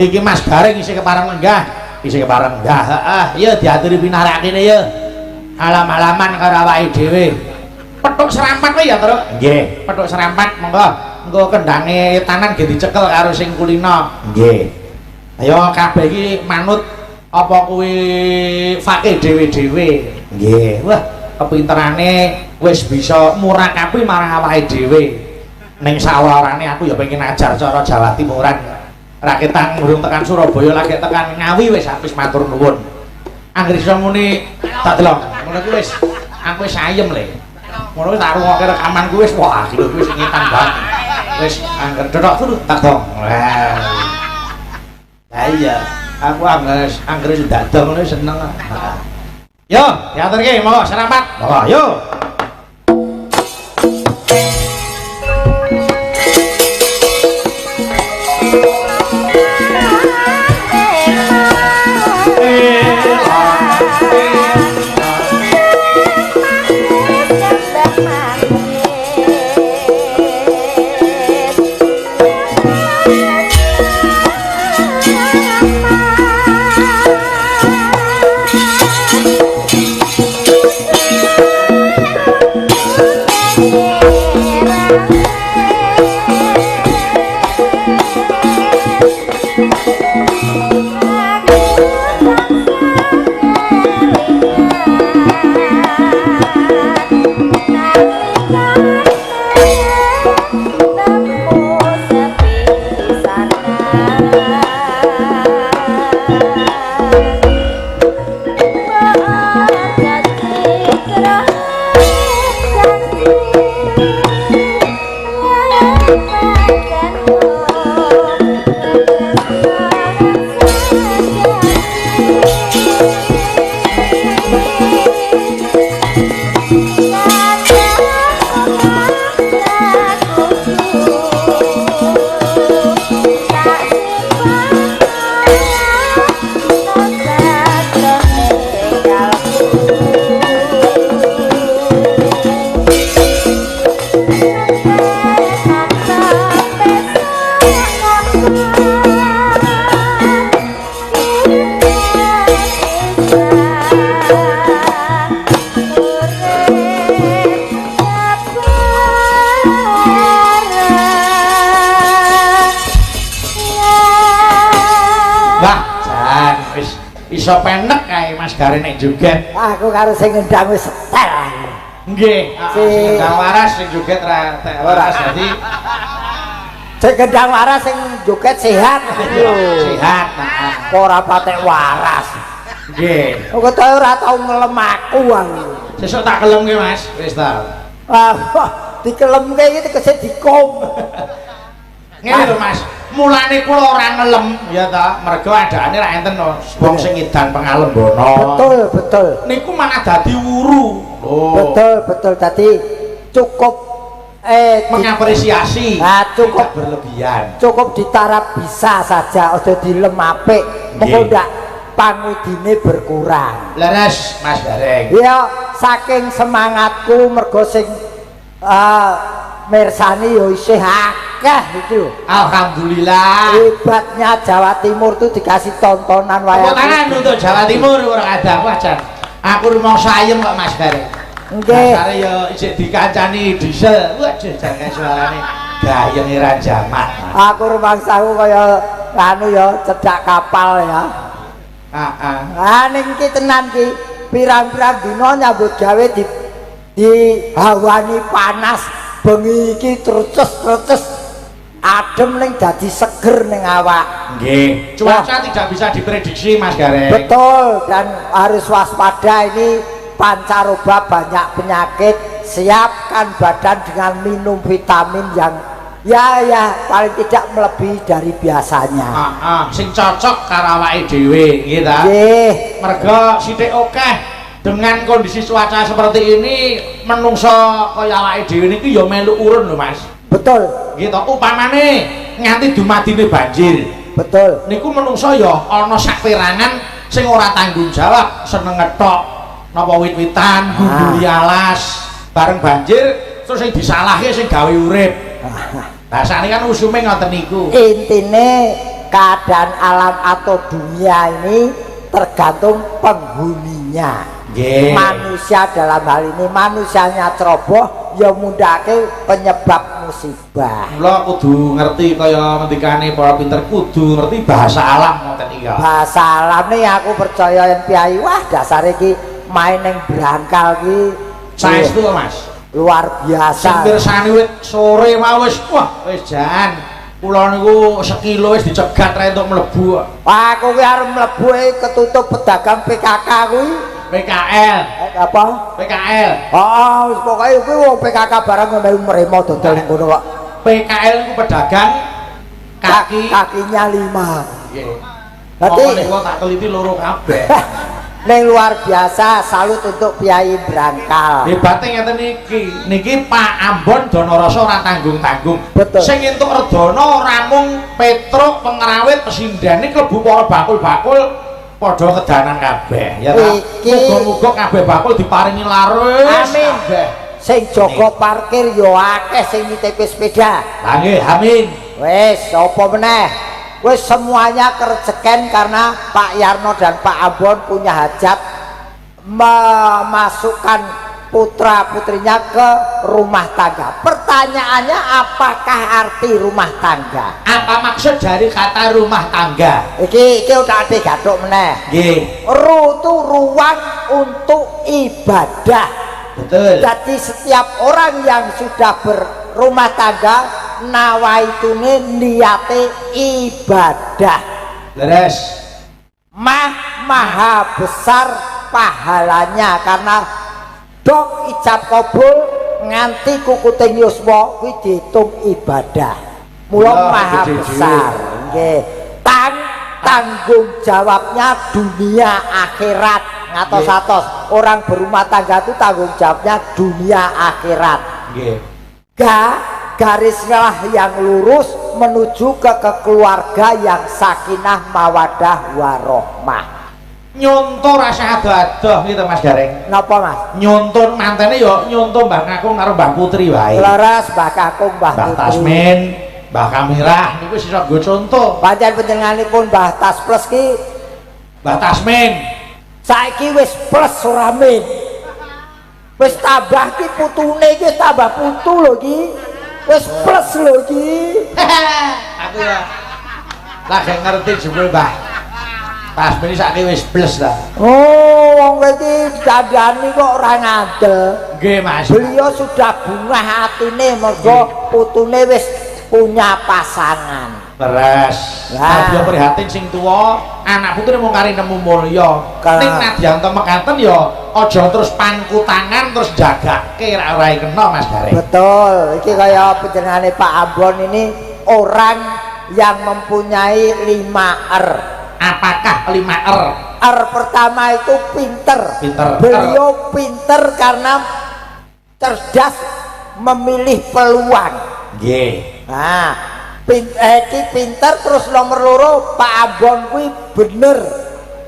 Iki Mas Garing isih kepareng lenggah. Isih kepareng lenggah. Heeh, ya diaturi pinarak kene ya. Alam-alaman karo awake dhewe. Petuk serampat wae ya, Tru. Nggih, petuk serampat monggo. Engko kendange tanan nggih dicekel karo sing kulino. Nggih. Ayo kabeh iki manut apa kuwi fakih dhewe-dhewe. Nggih. Wah, kepinterane wis bisa murakabi marang awake dhewe. Ning sawarane aku ya pengen ajar cara Jawa Timuran. Rakitan urung tekan Surabaya lagi tekan Ngawi wis matur nuwun. Anggere iso muni tak delok. Ngono kuwi wis aku wis ayem le. Ngono wis tak rungokke rekaman kuwi wis wah lho kuwi sing ngitan banget. Wis angger dodok turu tak dong. Lah iya, aku anggere ndak dong ngono seneng. Yo, diaturke monggo serapat. Monggo yo. Iso penek kae Mas Garing nek joget. Aku karo sing ngendang wis setel. Nggih, sing ngendang waras sing joget ra waras dadi sing ngendang waras sing joget sehat. Sehat. Ora patek waras. Nggih. Kok ora tau ngelem aku. Sesuk tak kelemke Mas, wis ta. Dikelemke iki tegese dikom. Ngene lho Mas, mulane kula ora ngelem ya ta, mergo adane ra enten wong sing ngidan pengalembono. Betul. Niku malah dadi wuru. Oh. Betul. Dadi cukup mengapresiasi. Cukup berlebihan. Cukup ditarap bisa saja, aja dilem apik. Mengko ndak pangudine berkurang. Leres Mas Garing. Ya, saking semangatku mergo sing mirsani yo isih akeh itu. Alhamdulillah. Hebatnya Jawa Timur tuh dikasih tontonan wayang. Tontonan untuk Jawa Timur ora ada apa aja. Aku rumangsa ayem kok Mas Garing. Nggih. Masare yo isih dikancani diesel. Waduh jangan suarane gayenge ra jamak. Aku rumangsaku kaya anu ya cedak kapal ya. Ning iki tenan ki pirang-pirang dina nyambut gawe di hawani panas. Bengi iki terus adem ning dadi seger ning awak. Nggih, cuaca tidak bisa diprediksi Mas Garing. Betul, dan harus waspada ini pancaroba banyak penyakit. Siapkan badan dengan minum vitamin yang ya paling tidak melebihi dari biasanya. Sing cocok karo awake dhewe, nggih ta? Nggih. Mergo sithik akeh dengan kondisi cuaca seperti ini menungso kaya awake dhewe niki ya melu urun lho Mas. Betul. Gitu, upamane nganti dumadine banjir. Betul. Niku menungso ya ana saperangan sing ora tanggung jawab, seneng ngetok napa wit-witan, gunduli alas, bareng banjir terus sing disalahke sing gawe urip. Lah sakniki kan usume ngoten niku. Intine keadaan alam atau dunia ini tergantung penghuninya. Manusia dalam hal ini manusianya ceroboh ya mundake penyebab musibah. Mula kudu ngerti kaya ngendikane para pinter kudu ngerti bahasa alam ngoten iki. Bahasa alam nih aku percaya yen piyai wah dasar iki main ning brangkal iki saestu Mas. Luar biasa. Sing pirsani wit sore mau wis wah wis jan. Kula niku sekilo wis dicegat ra entuk mlebu. Wah aku kuwi arep mlebu ketutup pedagang PKK kuwi. PKL. Apa? PKL. Oh, wis pokoke kuwi wong PKK barang melu mremo dodol ning kono kok. PKL itu pedagang kakinya 5. Nggih. Berarti kok tak teliti loro kabeh. Neng luar biasa, salut untuk Piyai Brangkal. Hebate ngeten niki. Niki Pak Ambon Donoroso ora tanggung-tanggung. Betul. Sing entuk redana ora mung Petruk, pengrawit, pesindane klebu para bakul-bakul padha kedanan kabeh. Ya ta. Muga-muga kabeh bakul diparingi laris. Amin. Sing jaga parkir yo akeh sing nitip sepeda. Lah nggih, amin. Wis, apa meneh? Wis semuanya kerjeken karena Pak Yarno dan Pak Ambon punya hajat memasukkan putra putrinya ke rumah tangga. Pertanyaannya apakah arti rumah tangga? Apa maksud dari kata rumah tangga? Iki udah ada gathuk meneh. Nggih. Itu ruang untuk ibadah. Betul. Jadi setiap orang yang sudah berumah tangga nawaitune niate ibadah. Leres. Maha besar pahalanya karena dok ijab kabul nganti kukuting yuswa kuwi diitung ibadah. Mula maha besar. Nggih. Tanggung jawabnya dunia akhirat. Ngatos-atos orang berumah tangga itu tanggung jawabnya dunia akhirat. Nggih. Garisnya yang lurus menuju ke keluarga yang sakinah mawadah warohmah. Nyontoh rasa adoh-adoh gitu Mas Gareng. Napa Mas? Nyontoh mantene yo nyontoh Mbah Kakung karo Mbah Putri wae. Leres Mbah Kakung Mbah Putri. Mbah Tasmin, Mbah Kamirah niku wis iso nggo contoh. Pancen panjenenganipun Mbah Tas Plus ki Mbah Tasmin saiki wis plus ora min. Wis tambah ki putune ki wis tambah putu lho ki. Wis plus lho ki. Aku ya lagi ngerti jebul Mbah Tasmin saiki wis plus ta. Oh, wong iki kandhani kok ora ngandel. Nggih Mas. Beliau sudah bungah hatine mergo putune wis punya pasangan. Beres. Nah, dia prihatin sing tua, anak putri mau kari nemu mulya. Ning nadyanto mekaten ya aja terus pangku tangan terus jagake ora kena Mas Gareng. Betul. Iki kaya panjenengane Pak Ambon ini orang yang mempunyai 5 R. Apakah 5 R? R pertama itu pinter. Beliau pinter karena cerdas memilih peluang. Nggih. Nah, pinter terus nomor loro Pak Ambon kuwi bener.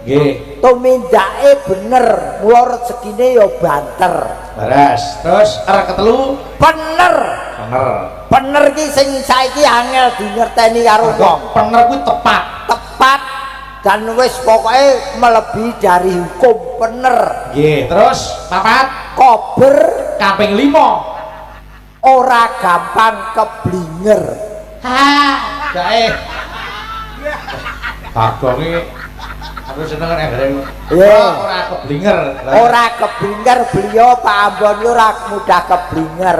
Nggih. Tumindake bener, mula rezekine ya banter. Beres. Terus R ketelu Bener. Bener ki sing saiki angel dingerteni karo wong. Bener kuwi tepat. Tepat dan wis pokoke melebihi dari hukum bener. Nggih. Terus papat Kober kaping 5 ora gampang keblinger. Jae. Bagonge aku seneng nek Gareng. Ora keblinger. Ora keblinger beliau Pak Ambon ora mudah keblinger.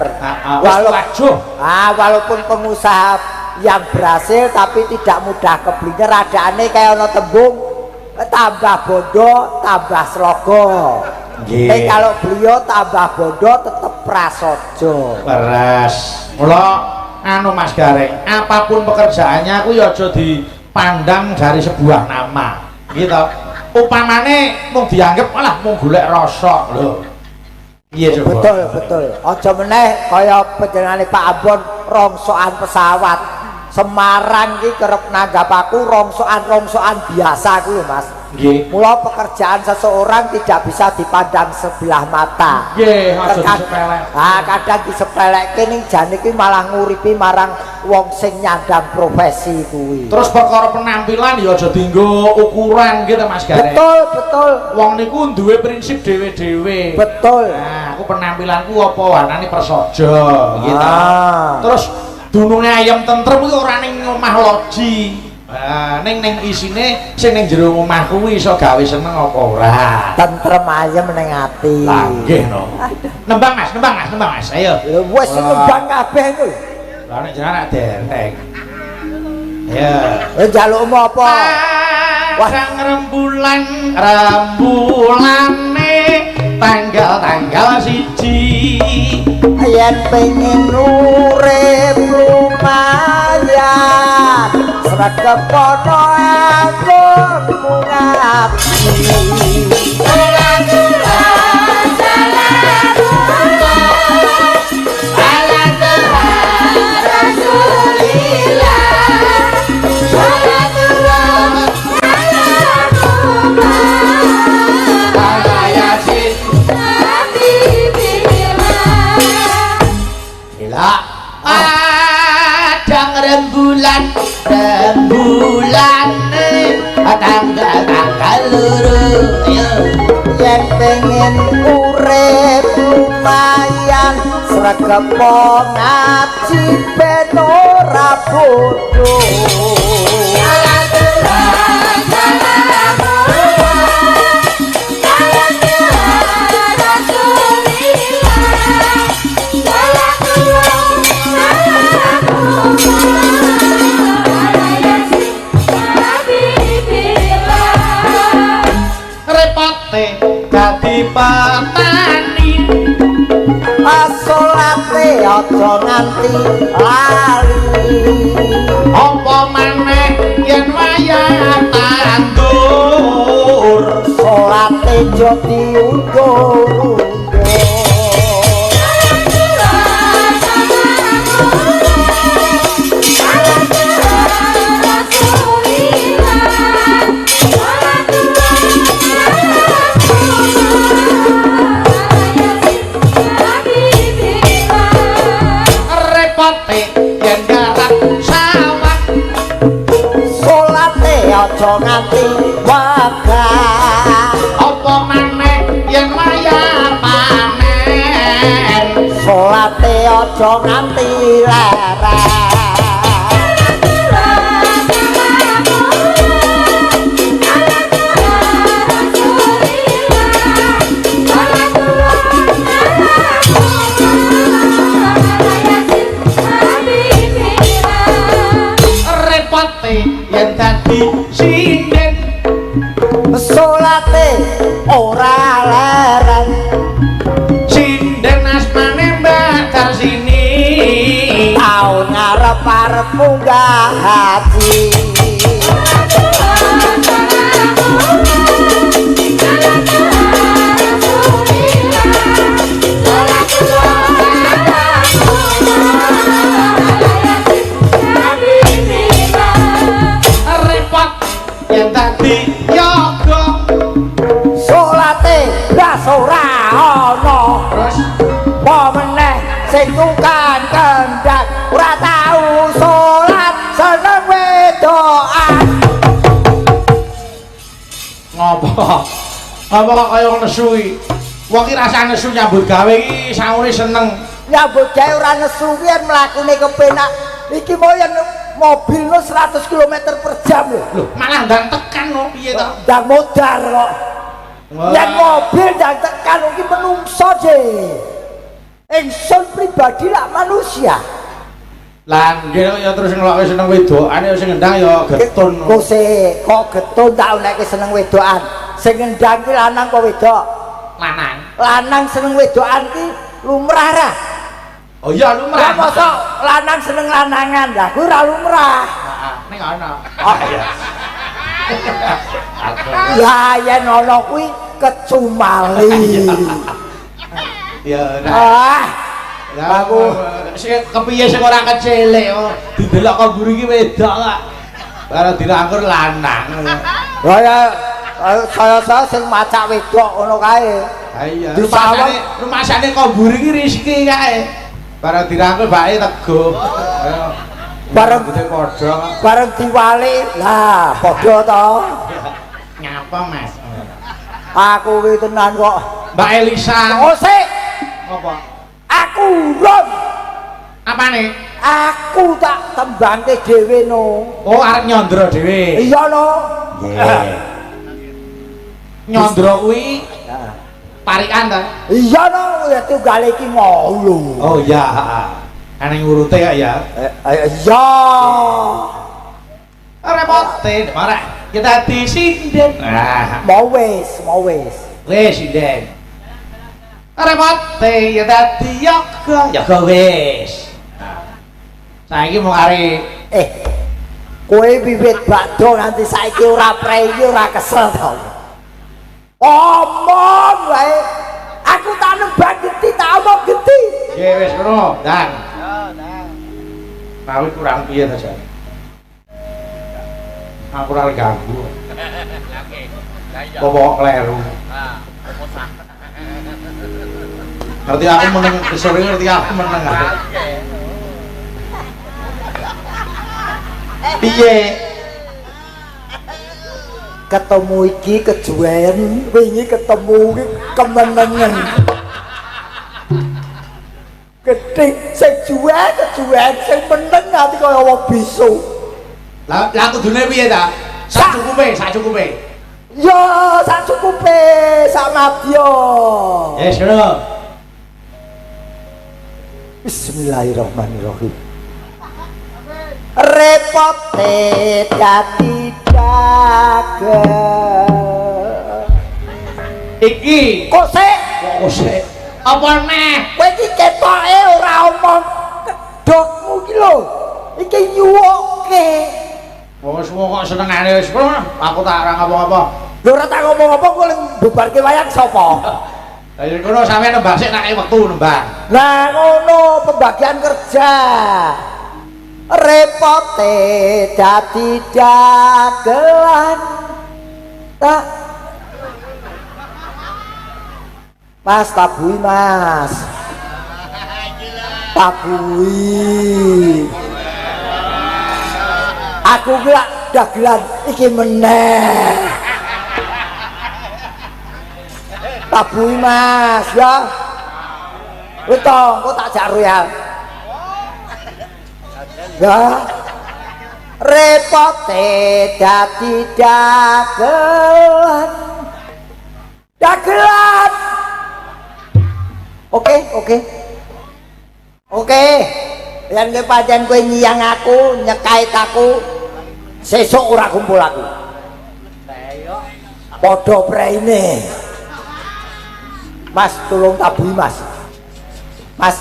Walaupun pengusaha yang berhasil tapi tidak mudah keblinger. Adaane kayak ana tembung tambah bondo tambah slogo. Tapi kalau beliau tambah bondo tetap prasojo. Beres. Mula anu Mas Gareng, apapun pekerjaannya aku ya aja dipandang dari sebuah nama. Gitu. Upamane mung dianggap malah mung golek rasa lho. Iya coba. Betul. Aja meneh kaya panjenengane Pak Ambon rongsokan pesawat. Semarang iki kerep nanggap aku rongsokan biasa ku lho Mas. Nggih. Mula pekerjaan seseorang tidak bisa dipandang sebelah mata. Nggih, aja disepelek. Kadang disepelekke ning jane iki malah nguripi marang wong sing nyandang profesi kuwi. Terus perkara penampilan ya aja dienggo ukuran gitu Mas Garek. Betul. Wong niku duwe prinsip dhewe-dhewe. Betul. Nah, aku penampilanku apa warnane prasaja gitu. Terus dununge ayam tentrem kuwi ora ning omah loji. Ning isine sing ning jero omah kuwi iso gawe seneng apa ora. Tentrem ayem ning ati. Lah nggih no. Nembang Mas. Ayo. Lho wis nembang kabeh ku. Lah nek jenengan denteng. Ya. Njalukmu apa? Sang rembulane tanggal siji yen pengen urip lumayan sregep ana aku ngabdi tanggal loro yen pengen urip lumayan sregep ngaji ben ora bodho dadi petani asolate aja nganti lali apa maneh yen wayah tandur salate aja diundur aja nganti wegah apa maneh yen wayah panen salate aja nganti lereh yen dadi sinden salate ora leren sinden asmane Mbak sini taun ngarep-arep munggah haji yen dadi yoga salate blas ora ana terus apa meneh sing tukang kendang ora tau salat seneng wedokan ngopo kok kaya nesu iki wong iki rasane nesu nyambut gawe iki saune seneng nyambut gawe ora nesu yen mlakune kepenak iki mau yen mobil no 100 km per jam lho malah ndang tekan no piye to ndang modar kok yen mobil ndang tekan iki menungso je ingsun pribadi lah manusia lah nggih ya terus ngelokke seneng wedokane sing ngendang ya getun kok getun tak nek seneng wedokan sing ngendang ki lanang apa wedok lanang seneng wedokan ki lumrah ra oh iya lumrah mosok lanang seneng lanangan lah kuwi ora lumrah ning ana ya yen ana kuwi kecumali ya Aku sing kepiye sing ora kecilik didelok kok mburi iki wedok kok. Bareng dirangkur lanang. Ya saya sing macak wedok ngono kae. Ha iya. Rumasane kok mburi iki rezeki kae. Bareng dirangkul bae teguh. Bareng gede padha. Bareng diwali. Lah, padha to. Ngapa, Mas? Aku kuwi tenan kok. Mbak Elisa. Oh, sik. Apa? Aku urun. Apane? Aku tak tembangke dhewe no. Oh, arep nyandra dhewe. Iya no. Nggih. Nyandra kuwi parikan ta? Iya no, ya tunggal iki ngono. Oh iya, heeh. Ana ngurute kok ya. Iya. Repote, ora. Kita disinden. Nah, mau wis. wis sinden. Repote ya dadi yoga wis. Saiki mau arek kowe bibit bakdo nganti saiki ora prei ora kesel to. Omong wae. Aku tak nembang geti, tak omong geti. Nggih wis ngono, Dan. Nah, kurang piye ta, Jan? Aku ora ganggu. Bawa kleru. Ngerti aku meneng, sore ngerti aku meneng. Piye? Ketemu iki kejuwen, wingi ketemu iki kemenengen. Gedhe sing kejuwen sing meneng ati kaya wong bisu. Lah kudune piye ta? Sak cukupe. Ya, sak cukupe, sak madya. Yes, ngono. Bismillahirrahmanirrahim. Repote dadi dagel. Iki Kok sik? Apa neh? Kowe iki ketoke ora omong kedokmu iki lho. Iki nyuwoke. Wes kok senengane wis ngono. Aku tak ora ngapa-ngapa. Lho ora tak ngomong-ngomong kowe mbubarke wayang sapa? Lah ya ngono sampeyan nembang sik nek wektu nembang. Lah ngono pembagian kerja. Repote dadi dagelan. Tak Mas tabui Mas. Tabui. Aku gak dagelan iki meneh. Tabui Mas ya. Wis to, kok tak jak royal. Ya. Repote dadi dagelan. Dagelan. Oke. Yen kowe pancen kowe nyiyang aku, nyekait aku, sesuk ora kumpul aku. Padha preine. Mas tolong tabui Mas. Mas.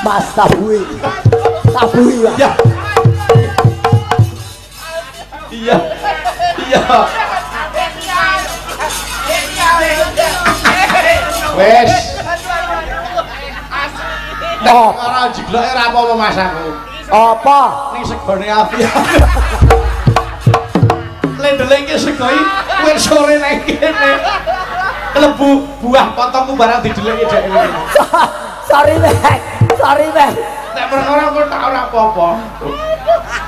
Mas tabui. Tabui ya. Iya. Wes. Ora jigloke ora apa-apa Mas aku. Apa? Ning segone apian. Lendeleng ki sego iki kuwi sore nang kene. Klebu buah potongku barang dideleki dhek iki. Sorry, Nek. Nek perkara kok tak ora apa-apa.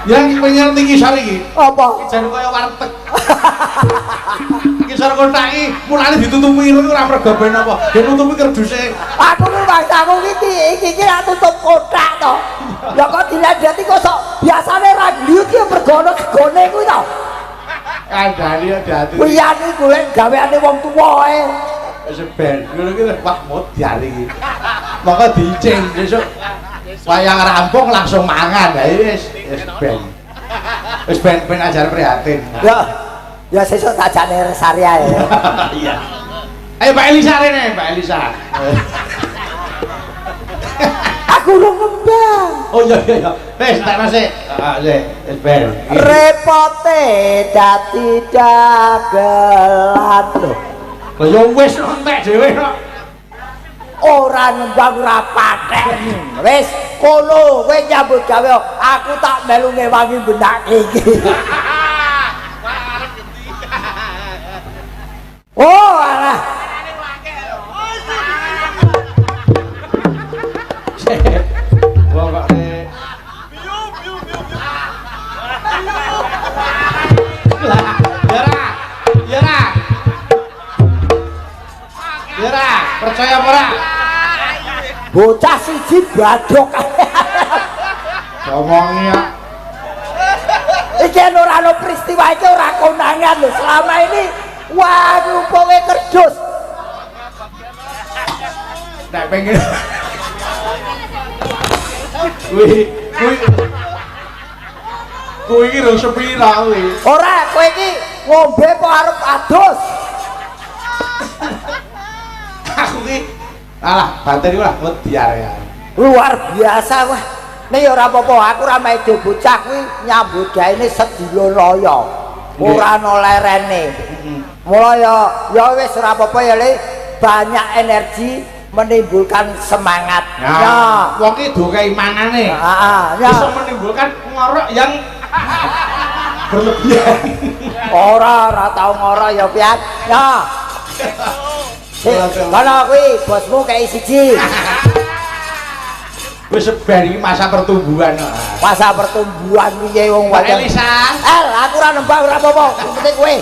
Yang pengen tinggi sari iki. Apa? Jan kaya warteg. Iki sar kotak iki mulane ditutupi irung ora mergo ben apa. Ben nutupi kerduse. Aku ku maksaku iki ra tutup kotak to. Ya kok dilandati kok sok biasane ra liut ki mergo ana gegone kuwi to. Kandhani hati-hati. Kuwi iki golek gaweane wong tuwa ae. Wis ben ngono ki wah modar iki. Maka diicing besok wayang rampung langsung mangan. Ha wis ben. Wis ben ajar prihatin. Ya sesuk tak jane resari ae. Iya. Ayo Mbak Elisa rene, Mbak Elisa. Aku lu ngembang. Oh iya. Wis tak masih. Wis ben. Repote dadi dagelan lho. Lah ya wis entek dhewe kok. Ora nembang ora patek. Wis kono kowe nyambut gawe aku tak melu ngewangi benake iki. Oh alah. Wong kok Ya percaya apa ora? Bocah siji badok. Ngomongi ya. Iki ora ono peristiwa iki ora konangan lho. Selama ini wah rumpone kerdus. Nek pengen Kuwi iki rung sepira kuwi. Ora kowe iki ngombe apa arep adus? Aku ki alah batin iku lah wedi arek. Luar biasa wah. Nek ora apa-apa aku ora medo bocah kuwi nyambut gaene sedina raya. Ora ana lerene. Mula ya wis ora apa-apa ya Le, banyak energi menimbulkan semangat. Ya, wong ki do keimanane. Heeh, ya. Bisa menimbulkan ngorok yang berlebihan. Ora tau ngora ya pian. Ya. Kalau kuwi bosmu kayak siji. Wis sebar iki masa pertumbuhan kok. Masa pertumbuhan piye wong Mbak wajan. Elisa. Aku ora nembang ora apa-apa. Penting kowe.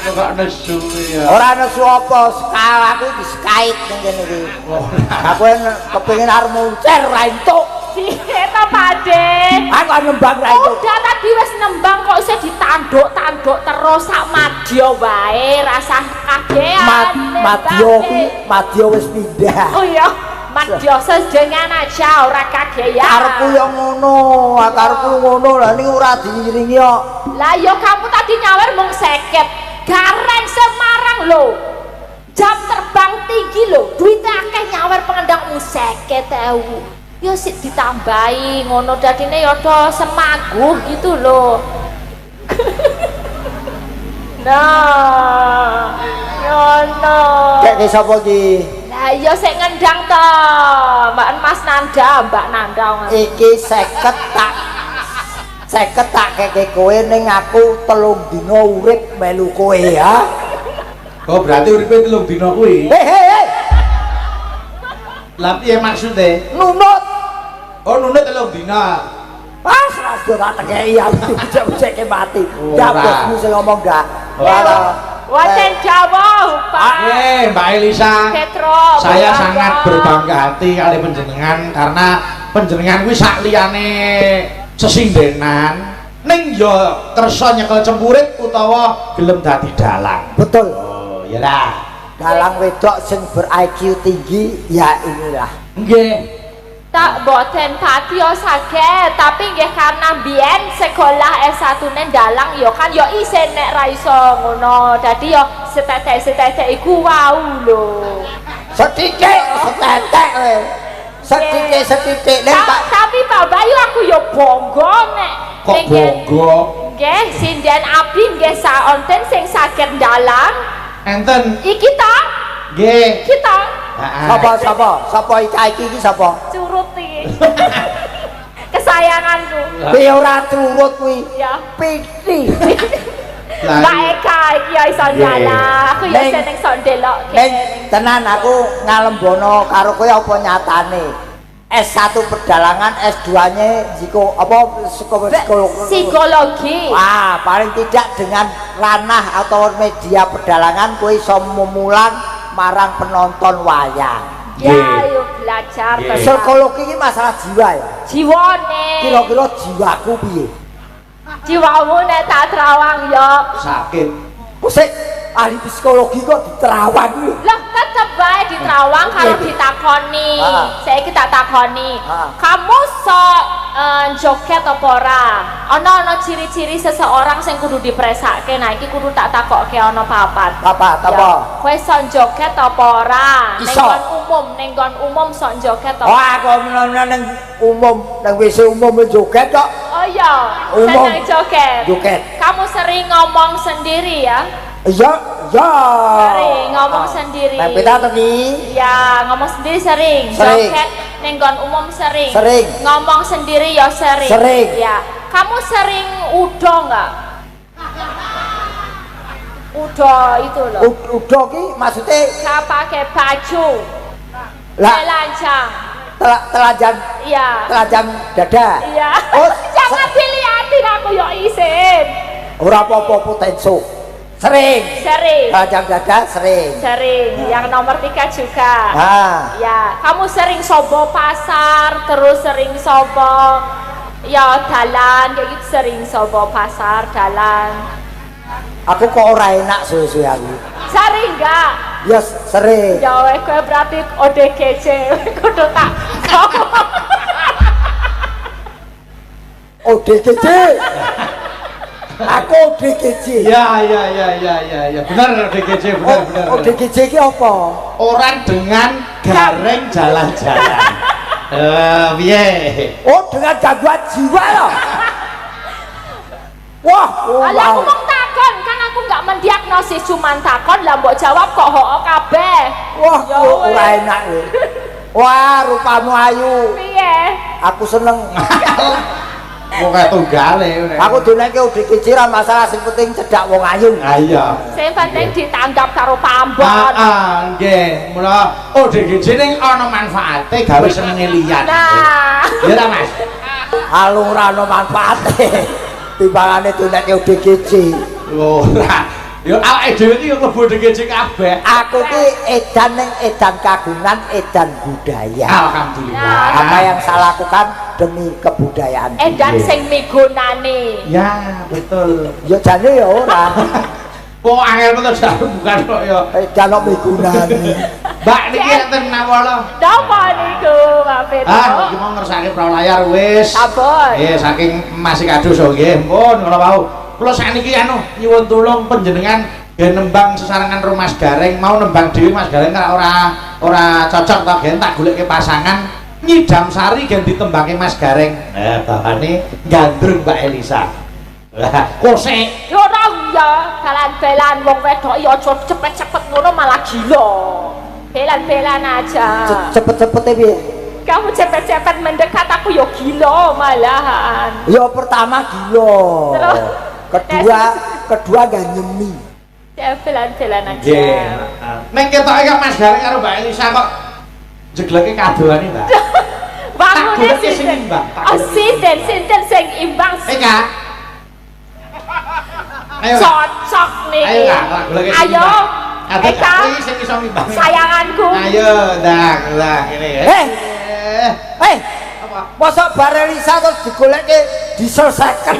Kok nesu ya. Ora nesu apa, sekal aku iki skait ning kene iki. Aku kepengin arep muncer ra entuk. Piye to, Pakde? Aku nembang ra entuk. Udah tadi wis nembang kok isih ditanduk-tanduk terus sak madya wae, rasa kagean. Madya wis pindah. Oh iya, madya sejengan aja ora kagean. Karepku yo ngono, karepku ngono lah ning ora diiringi kok. Lah yo kamu tadi nyawer mung 50. Gareng Semarang lho. Jam terbang tinggi lho. Duit akeh nyawer pengendangmu 50.000. Ya sik ditambahi ngono dadine ya do semaguh gitu lho. Nah, ngono. Kek sapa iki? Lah ya sik ngendang to. Mbak Mas Nanda, Mbak Nanda. Iki 50 tak keke kowe ning aku 3 dina urip melu kowe ya. Oh berarti uripe 3 dina kuwi. Hei. Lah piye maksude? Nunut. Oh nunut 3 dina. Pas rasa tak tekei aku dicek-cekke mati. Ya bosmu sing ngomong dak. Waten Jawa, Pak. Mbak Elisa. Petro. Saya sangat berbangga hati kali panjenengan karena panjenengan kuwi sak liyane sesindenan ning ya kersa nyekel cempurit utawa gelem dadi dalang. Betul. Oh, iyalah. Dalang wedok sing ber-IQ tinggi ya inilah. Nggih. Tak boten pati yo saged, tapi nggih karena biyen sekolah S1-ne dalang yo kan yo isin nek ra iso ngono. Dadi yo setetek iku wau lho. Setitik setetek kowe. Setitik nek Tapi Pak Bayu aku yo bangga nek Kok bangga? Nggih, sinden Abi nggih saonten sing saged dalang. Enten. Iki ta? Nggih. Kita. Sapa iki sapa? Curuti. Kesayanganku. Kowe ora turut kuwi. Ya. Piti. Mbak Eka iki ya iso dalang. Aku ya seneng sok ndelokke. Ning tenan aku ngalembono karo kowe apa nyatane? S1 perdalangan, S2-nya psikologi. Wah, paling tidak dengan ranah atau media perdalangan kowe iso memulang marang penonton wayang. Ya, yuk belajar. Psikologi ini masalah jiwa ya. Jiwane. Kira-kira jiwaku piye? Jiwamu nek tak terawang yo sakit. Kusik ahli psikologi kok diterawang iki. Lah tetep wae diterawang kalau ditakoni. Saiki tak takoni. Kamu sok joget apa ora? Ana ciri-ciri seseorang sing kudu dipresake. Nah iki kudu tak takokke ana papat. Apa? Kowe sok joget apa ora? Ning umum sok joget apa? Wah, kok menawa ning umum, nang WC umum joget kok. Oh iya, umum seneng joget. Joget. Kamu sering ngomong sendiri ya? Iya, iya. Sering ngomong sendiri. Nek pita to Ki? Ya, ngomong sendiri sering. Sering. Joget ning nggon umum sering. Sering. Ngomong sendiri ya sering. Sering. Ya. Kamu sering udo enggak? Udo itu loh. Udo ki maksudnya Gak pakai baju. lah Telanjang. telanjang Iya. telanjang dada. Iya. Oh, Jangan dilihatin aku yo isin. ora apa-apa potenso. Sering. Sering. Telanjang dada sering. Sering. Yang nomor 3 juga. Ah, Ya, kamu sering sobo pasar, terus sering sobo ya dalan, kayak gitu sering sobo pasar, dalan. aku kok ora enak suwe-suwe aku. Sering enggak? Ya sering. Ya weh, gue berarti ODGJ, kudu tak. ODGJ. Aku ODGJ. Ya, benar DGJ, benar. ODGJ ki apa? Orang dengan gareng jalan-jalan. Piye? Oh, dengan gangguan jiwa loh. Wah, Alah aku mau takon, kan aku nggak mendiagnosis, cuman takon lah mbok jawab kok hoo kabeh. Wah, Ya kok weh. ora enak lho. Wah, rupamu ayu. Piye? Aku seneng. Kok kayak tunggale. Aku doneke ODGJ ra masalah, sing penting cedak wong ayu. Ah iya. Sing penting ditanggap karo pambon. Nggih. Mula DGJ ning ana manfaate gawe senenge liyan. Nah. Ya ta, Mas? Alung ora ono manfaate. Timbangane doneke ODGJ. Ora. Ya awake dhewe iki yo mlebu DGJ kabeh. Aku ki edan ning edan kagungan, edan budaya. Alhamdulillah. Apa yang saya lakukan demi kebudayaan. Edan sing migunani. Ya, betul. Ya jane ya ora. Kok angel metu jarum bukan kok ya. Edan kok migunani. Mbak niki enten menapa? Napa niku, Pak Peto? Iki mau ngersake pralayar wis. Sampun. Nggih, saking Mas Kadus nggih, pun kula wau. Kula sakniki anu nyuwun tulung panjenengan nggih nembang sesarengan karo Mas Gareng, mau nembang dhewe Mas Gareng ora cocok to nggih tak goleke pasangan. Nyidam Sari nggih ditembangke Mas Gareng. Bahane gandrung Mbak Elisa. Lah, kosek. Yo ora ya, dalan-belan wong wedok ya aja cepet-cepet ngono malah gila. Belan-belan aja. Cepet-cepete piye? Kamu cepet-cepet mendekat aku yo gila malahan. Ya pertama gila. Terus? Kedua gak nyemi. Ya belan-belan aja. Nggih. Ning ketoke kok Mas Gareng karo Mbak Elisa kok jegleke kadoane, Mbak. Bangune goleki sing sinten? imbang, tak Oh, goleki. sinten sing imbang. Kak. Ayo. Kak. Cocok nih. Ayo Kak, tak goleki sing Ayo. imbang. Ada Eka. Kak, iki sing iso ngimbang. Sayanganku. Ayo, lah ngene ya. Apa? Masa bare Lisa terus digoleke diselesaikan.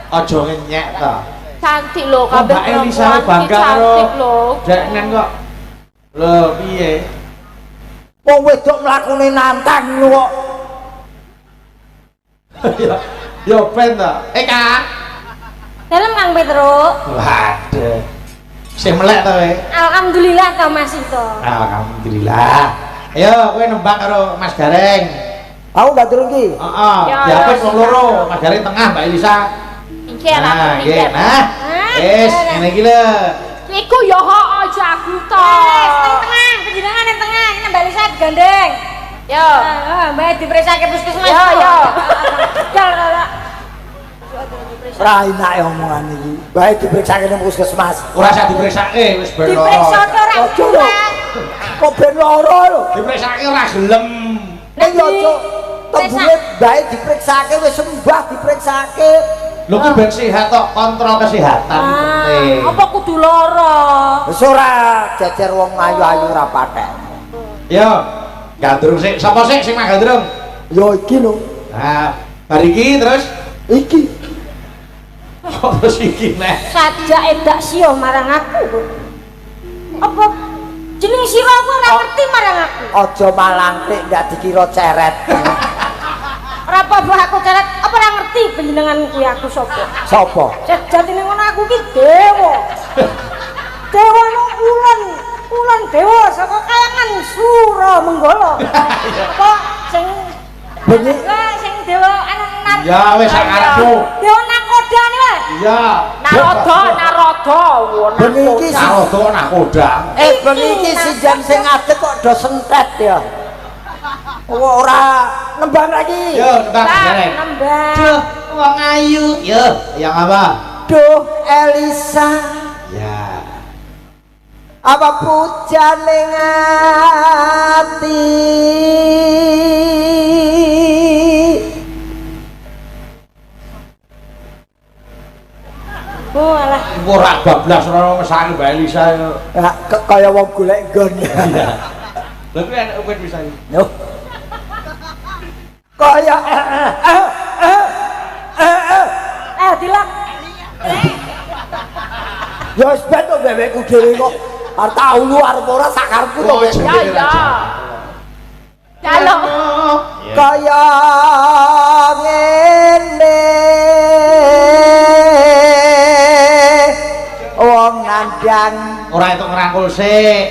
Aja ngenyek to. Cantik loh, Kok kabeh Mbak Elisa perempuan iki bangga karo cantik loh. deknen kok. Lho, piye? Wong wedok mlakune nantang kok. Yo ben to. Kak. Dalam Kang Petro. Waduh. Sing melek to kowe. Alhamdulillah to Mas itu. Alhamdulillah. Ayo kowe nembang karo Mas Gareng. Aku gak turun ki. Heeh, Ya, diapit ya, wong loro, Mas Gareng tengah, Mbak Elisa. Ingkir aku Nah, nggih. ingkir. Nah. Wis, ngene iki lho. Iku yo aja aku to. Tengah, penjenengan yang tengah, ini Mbak Lisa digandeng. Yo. Mbak diperiksa ke puskesmas. Yo, yo. Ya. Ora enak ya omongan iki. Bae diperiksa kene puskesmas. Ora usah diperiksake, wis ben Diperiksa lara. to ora Ojo lho. Kok ben lara lho. Diperiksake ora gelem. Nek yo ojo tembune bae diperiksake wis sembah diperiksake. Lho ki ben sehat tok, kontrol kesehatan penting. Apa kudu lara? Wis ora jejer wong ayu-ayu ora patek. Yo, gandrung sik. Sapa sik sing mah gandrung? Yo iki lho. Nah, bar iki terus Iki. terus iki neh. Sajak edak sio marang aku. Apa jeneng sira aku ora ngerti marang aku. Aja malangkrik ndak dikira ceret. Ora apa aku ceret, apa ora ngerti panjenengan kuwi aku sapa? Sopo? Sejatine ngono aku ki dewa. Dewa no ulan dewa saka kayangan Sura Menggala. Apa sing Bengi sing dewa anu nar. Ya wis sak karepmu. Dewa nakoda ni wae. Iya. Naroda. Bengi iki Naroda nakoda. bengi iki sinjang sing ngadeg kok do sentet ya. Ora nembang lagi. Yo, nembang dereng. Nembang. Duh, wong ayu. Yo, yang apa? Duh Elisa. Ya. Apa pujane ngati Walah. Ora bablas ora mesake Mbak Elisa yo. ya, kaya wong golek nggon. Iya. Lha kuwi enak wit bisa. Yo. Kaya Dilak. ya wis ben kok bebekku dhewe kok arep tau lu arep ora sak karepku to wis. Ya. Kalau Kaya ngene wong nandang Ora entuk ngrangkul sik.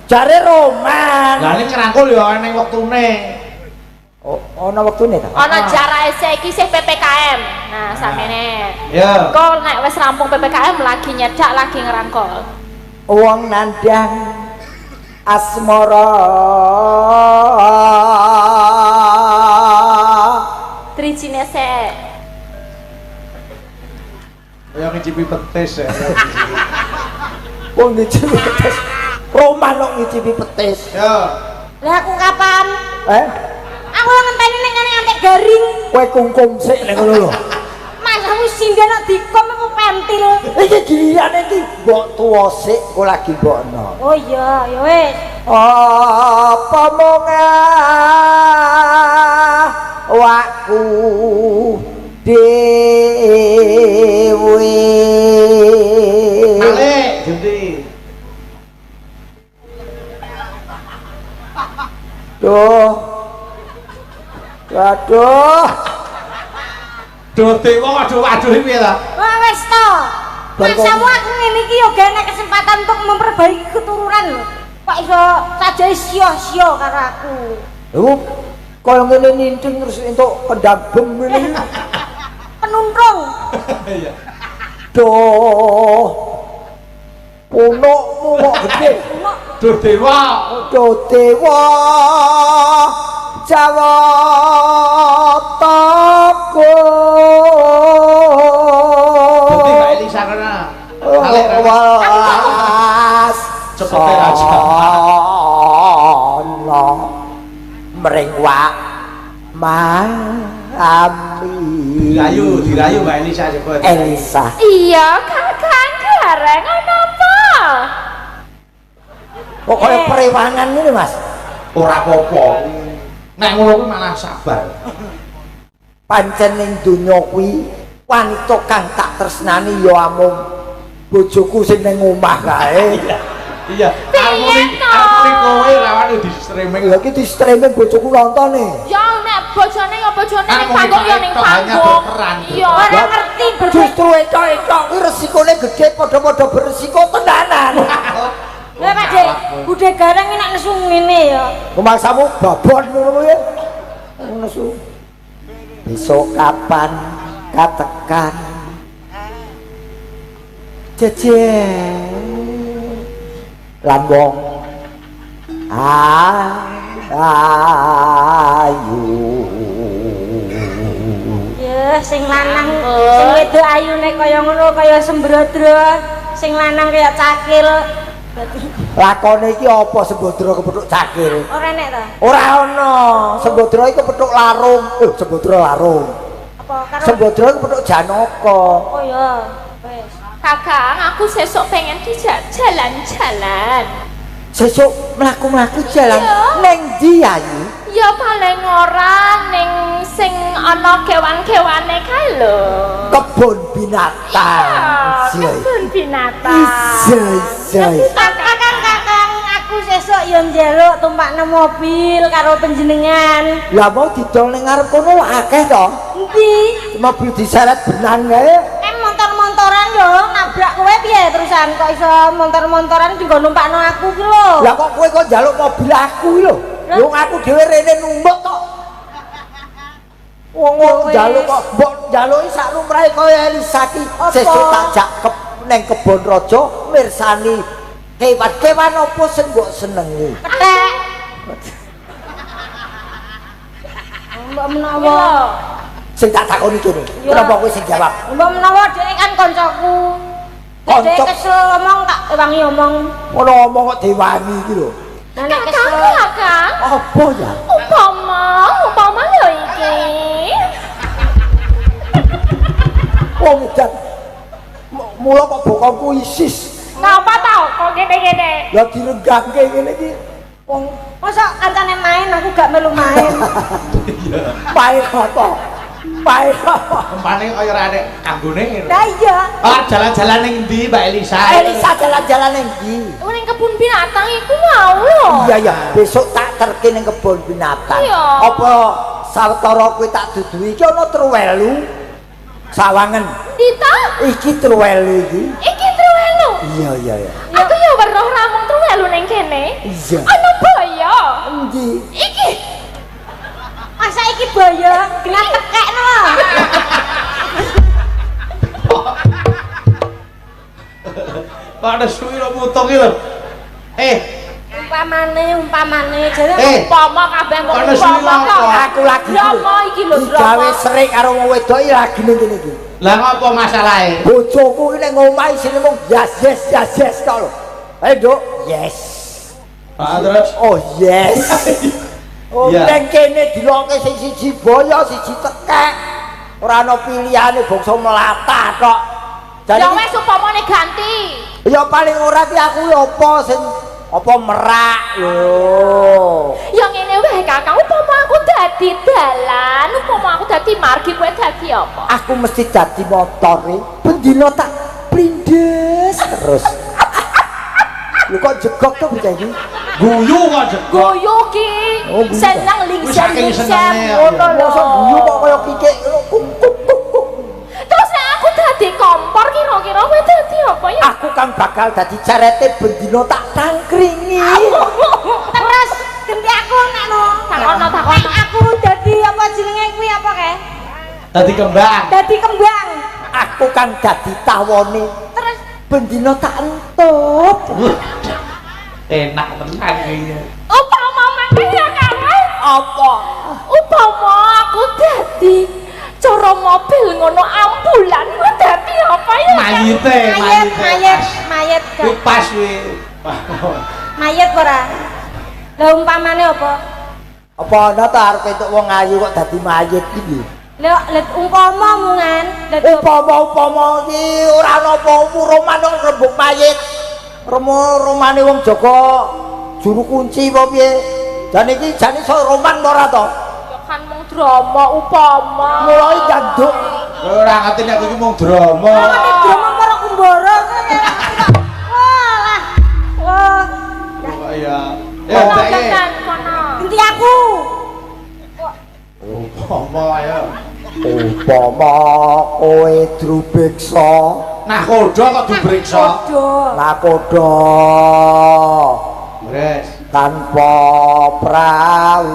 jare roman. Lah ning ngrangkul yo ana wektune. Oh, ana wektune ta? ana jarake saiki sih PPKM. Nah, samene. Ya. Kok nek wis rampung PPKM lagi nyedak lagi ngerangkul. Wong nandang asmara Trijine sik. Ya ngicipi petis ya. wong ngicipi petis roman kok ngicipi petis. Yo. Lah aku kapan? Aku ngenteni ning ngene antek garing. Kowe kungkum sik nek ngono lho. Mas aku sindan nek dikom aku pentil. Iki giliane iki mbok tuwa sik kok lagi mbokno. Oh iya, ya wis. Apa mung wakku dewe. Malik ganti. Duh. Waduh. Dote wong aduh piye ta? Wah wis to. Maksamu aku ngene iki yo gak enak kesempatan untuk memperbaiki keturunan lho. Kok iso saja sia-sia karo aku. Lho, kaya ngene ninting terus entuk kendabem ngene. Penuntung. Iya. Duh. Punukmu kok gede. Duh dewa. Duh dewa. Jawa toko. Ganti Mbak Elisa kana. Malik kana. Was. Cepete aja. Allah. Mringwak mami. Dirayu Mbak Elisa cepet. Elisa. Iya, Kakang Gareng ana apa? Kok kaya perewangan ini Mas? Ora apa-apa. Nek ngono kuwi malah sabar. Pancen ning donya kuwi wanita kang tak tresnani ya amung bojoku sing ning omah kae. Iya. Harmoni kowe lawan di streaming. Lha iki di streaming bojoku nontone. Ya nek bojone ya bojone ning Harmoni panggung ya ning itu hanya panggung. berperan. Iya, ora ngerti Justru etok-etok kuwi resikone gede padha-padha beresiko tenanan. Lah Pak Dik, budhe garang enak nesu ngene ya. Pemaksamu babon ngono ya. Nesu. Besok kapan katekan jejer lambong ayu Ya sing lanang sing wedok ayune kaya ngono kaya sembrodro, sing lanang kaya cakil. lakone iki apa Sembodra kepethuk cakil? Ora enek ta? Ora ana. Sembodra iku kepethuk larung. Sembodra larung. Apa karo Sembodra iku kepethuk Janaka. Oh ya, wis. Kakang, aku sesuk pengen jalan-jalan. Sesuk mlaku-mlaku jalan Iya. ning ndi Ayu? Ya paling ora ning sing ana kewan-kewane kae lho. Kebun binatang. Iya, kebun binatang. Isai. Kakang, aku sesuk yo njaluk tumpakne mobil karo panjenengan. Lah mau didol ning ngarep kono akeh to. Endi? Mobil diseret benang kae. Motor-motoran yo nabrak kowe piye terusan kok iso motor-motoran juga numpakno aku ki lho. Lah kok kowe kok njaluk mobil aku lho. Wong aku dhewe rene numuk tok. Wong njaluk kok mbok njaluki sak lumrahe kaya Elisa ki. Sesuk tak jak ning kebon raja mirsani kewan-kewan apa sing mbok senengi. Kethek. Mbok menawa Sing tak takoni kene. Kenapa kowe sing jawab? mbok menawa dhek kan kancaku. Dhek kesel ngomong tak wangi omong. Ngono ngomong kok diwangi iki lho. Nek kesel Kakang. Apa ya? Umpama lho iki. Wong edan. Mula kok bokongku isis. Ngapa tau kok gede-gede? Ya direnggangke ngene iki. Wong masa kancane main aku gak melu main. pae apa? Pae apa? Umpane kaya ora ada kanggone. Lah iya. Jalan-jalan ning ndi Mbak Elisa? Elisa jalan-jalan ning ndi? Ning kebun binatang iku mau lho. Iya ya, besok tak terke ning kebun binatang. Iya. Apa sawetara kowe tak duduhi iki ana truwelu? Sawangen. Dita, Iki truwelu iki. iki truwelu. Iya iya iya. Aku ya weruh ramung truwelu ning kene. Iya. Ana boyo. Endi? Iki. Masa iki boyo kena tekekno. Pada suwi lo mutong iki lho. Umpamane jare Umpama kabeh kok Ana suwi umpama apa? kok. Aku lagi Drama iki lho, gawe drama. serik karo wong wedok iki lagi ning kene iki. Lah ngopo masalahe? Bojoku iki ning omah isine mung yes tok lho. Ayo, Duk. Yes. Terus Oh, yes. Oh, Iya. ning kene diloke sing siji boyo, siji tekek. Ora ana pilihane bangsa melatah tok. Ya wis upamane ganti. Ya paling ora ki aku ya apa sing apa merak lho. Ya ngene wae Kakang, upama aku dadi dalan, upama aku dadi margi, kowe dadi apa? Aku mesti dadi motore, bendina tak blindes terus. Lu kok jegok tuh bocah iki? guyu kok jegok. Guyu ki. Oh, guyu. Seneng Wis saking lingsem-lingsem senenge, ngono lho. Mosok guyu kok kaya kikik kuk. Terus nek aku dadi kompor kira-kira kowe dadi apa ya? Aku kan bakal dadi carete bendina tak tangkringi. Terus ganti aku nekno. Takono. Nek aku dadi apa jenenge kuwi apa kae? Dadi kembang. Dadi kembang. Aku kan dadi tawone. Terus Bendina tak entup. Enak tenan iki. Upama meneh ya Kang. Apa? Upama aku dadi cara mobil ngono ambulan, kowe dadi apa ya? Mayite, mayit Kuwi gak. pas kuwi. Mayit ora. Lah umpamane apa? Apa ana ta arep entuk wong ayu kok dadi mayit iki? Lah umpama mungan. Upama iki ora ana apa-apa roman kok rembug mayit. Romane wong Joko juru kunci apa piye? Jan iki jane iso roman apa ora to? Ya kan mung drama upama. Mulai janduk. Ora ngerti nek iki mung drama. Nek drama karo kumbara. Walah. Wah, Kok ya. Ya Kono ndake. tenan kono. ganti aku. Umpama ya. Upama kowe drubeksa, Nakoda kok dibriksa. nakoda Wes. tanpa prau.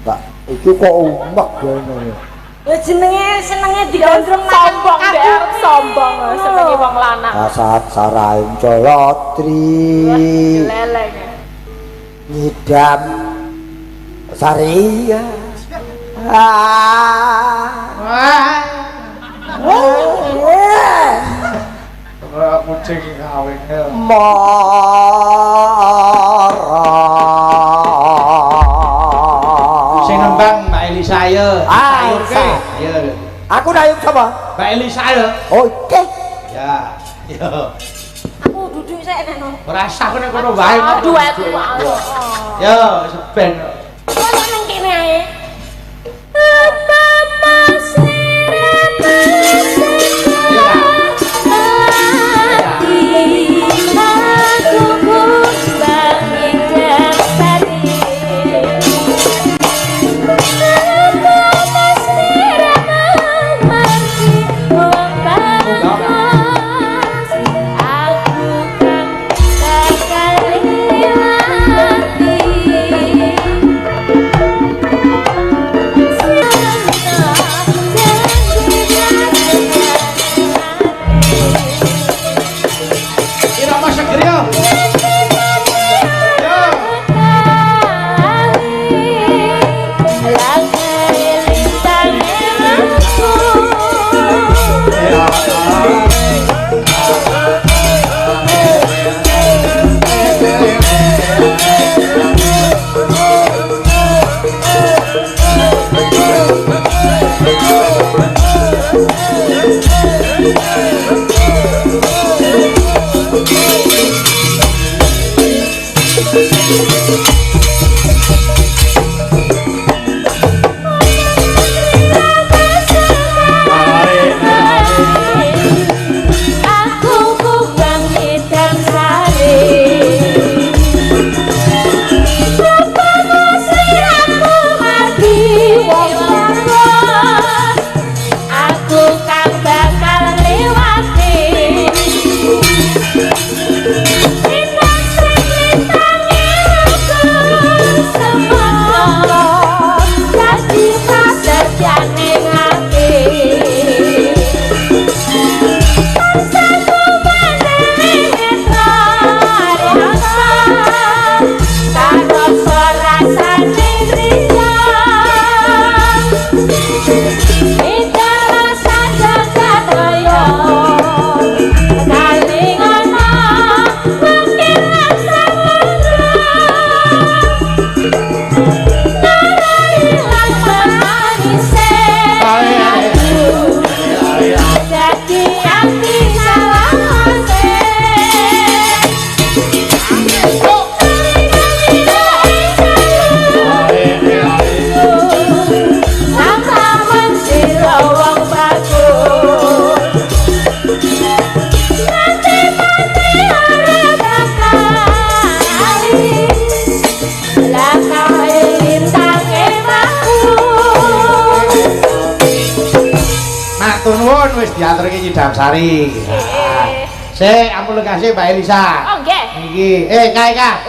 Tak iki kok umek ngene. Ya jenenge senenge digandrung Sombong der, sombong senenge wong lanang. Asat saraing colotri Leleng. ngidam saria. Ora kucing kawinnya. Sing nembang Mbak Elisa ya. Ah, Sayurke. Elisa. Ya. Aku dayung sapa? Mbak Elisa ya. Oke. Ya. Ya. Aku duduk sik nekno. Ora sah nek kono wae. Duet Ya, seben. Kok nang kene ae. Aku kan Wis diaturke Nyidam Sari. Sik, ampun kasih Mbak Elisa. Oh, nggih. Iki, Eka.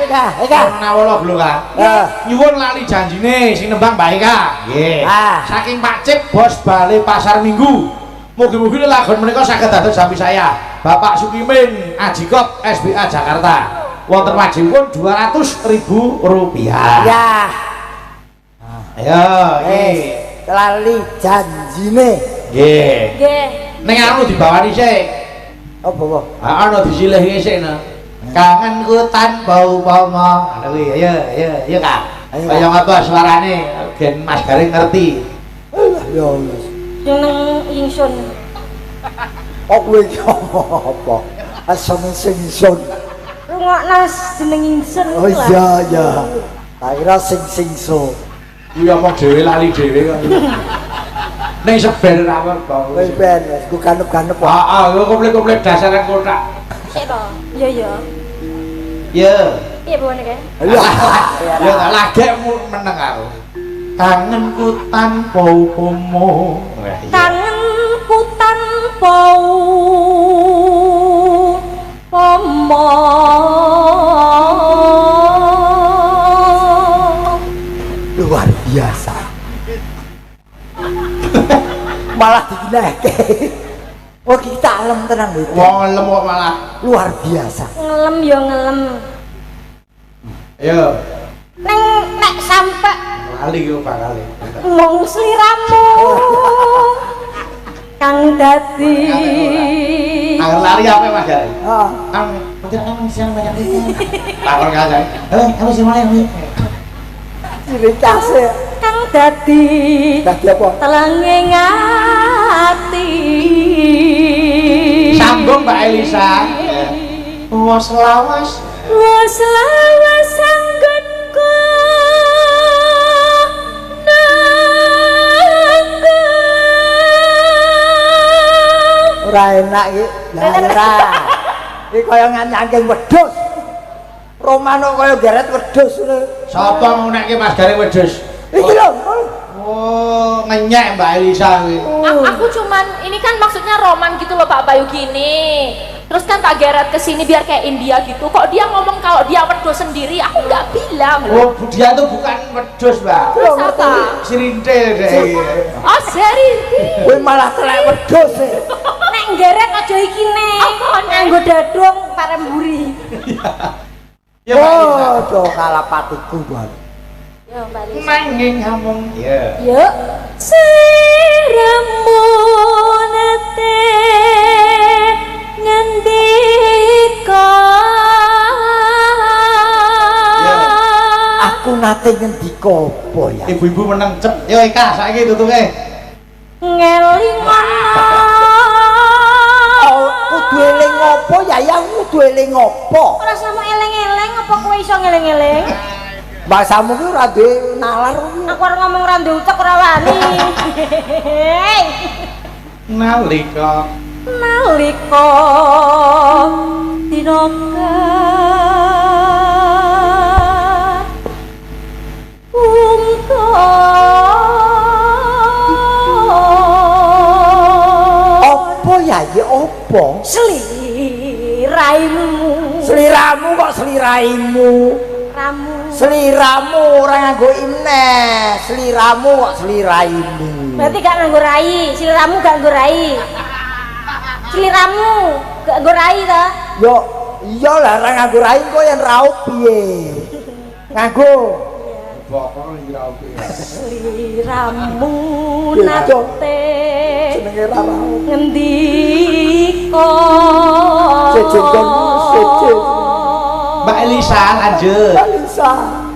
Menawa lho, Kak. Nyuwun lali janjine sing nembang Mbak Eka. Nggih. Saking Pak Cip, bos Bale Pasar Minggu. Mugi-mugi lagon menika saged dados jampi saya. Bapak Sukimin Ajikop SBA Jakarta. Wonten wajibipun Rp200.000. Ya. Ayo, iki. Lali janjine. Nggih. Nggih. Ning anu dibawani sik. Apa kok? Ana disilih sik no. Kangenku tanpa upama. Kuwi ayo Kak. Kaya ngopo suarane gen Mas Garing ngerti. Ya wis. Jeneng ingsun. Oh kowe iki apa? Asam singsun. Rungokno jeneng ingsun. Oh iya. Tak kira singso. Kuwi omong dhewe lali dhewe kok. Ning seber ra apa. Wis ben wis ku ganep-ganep. Heeh, lho komplek-komplek dasaran kotak. Sik to. Iya ya. Ya. Iya Bu niki. Ya tak lagek meneng aku. Kangenku tanpa upama. Kangenku tanpa upama. Luar biasa. Malah digineke. Oh kita alam tenang lho. Wong ngelem kok malah Luar biasa. Ngelem ya ngelem. ayo Nek sampe kali yo bakal mung sliramu kang dadi agar lari apa Mas Gari? Heeh. Mungkin kamu siang banyak itu. Takon kaca. Kamu sih mulai. Ceritase kang dadi dadi apa? telenging ati. Sambung Mbak Elisa. Wes lawas. Wes lawas anggonku nanggo. Ora enak iki. Lah ora. Iki kaya nyangking wedhus. Romano kaya geret wedhus ngono. Sapa ngunekke Mas Gari wedhus? Iki lho. Oh, ngenyek Mbak Elisa kuwi. Aku cuman ini kan maksudnya roman gitu loh Pak Bayu gini. Terus kan tak geret ke sini biar kayak India gitu. Kok dia ngomong kalau dia wedhus sendiri, aku nggak bilang. Oh, dia tuh bukan wedhus, Mbak. Terus apa? Sirintil deh. Oh, serius. Kowe malah telek wedhus e. Nek geret aja iki nek. Nganggo dadung paremburi. Ya, Mbak Elisa. Oh, do kalapatiku banget. Ya, Mbak Lisa. Nanging ngomong. Ya. Yuk. Siramu nete nate ngendika apa ya? Ibu-ibu meneng cep. Yo Eka, saiki tutuke. Ngelingan. Oh, kudu eling apa ya? Ya kudu eling apa? Ora sama eleng-eleng apa kowe iso ngeleng-eleng? Bahasamu ki ora duwe nalar kuwi. Aku arep ngomong ra ndek utek ora wani. Nalika dinoka Apa ya apa? Sliramu kok sliraimu? Sliramu ora nganggo imnes. Sliramu kok sliraimu. Berarti gak nganggo rai, sliramu gak nganggo rai. Sliramu gak nganggo rai ta? Yo iya lah ora nganggo rai kok yen raup piye? Nganggo sliramu nate jenenge ra raup. Ngendika Sejen. Mbak Elisa lanjut. Elisa.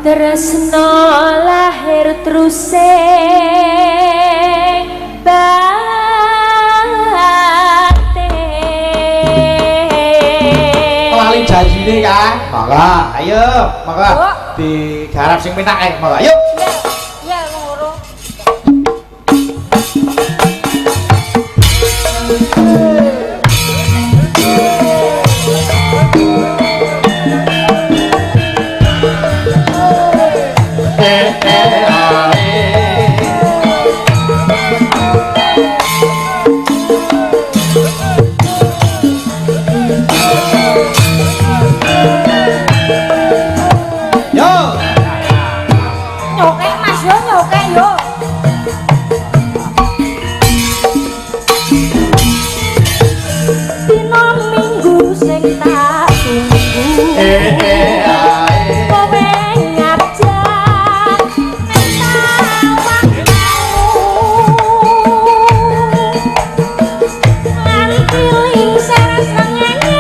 Tresno lahir trusing batin. Lali janjine kan. Monggo, ayo, monggo. Digarap sing penak monggo. Ayo. ya ngono. Nyokek Mas yo nyokek yo. Dino minggu sing tak tunggu. Kowe ngajak mentawang nganti lingser srengenge.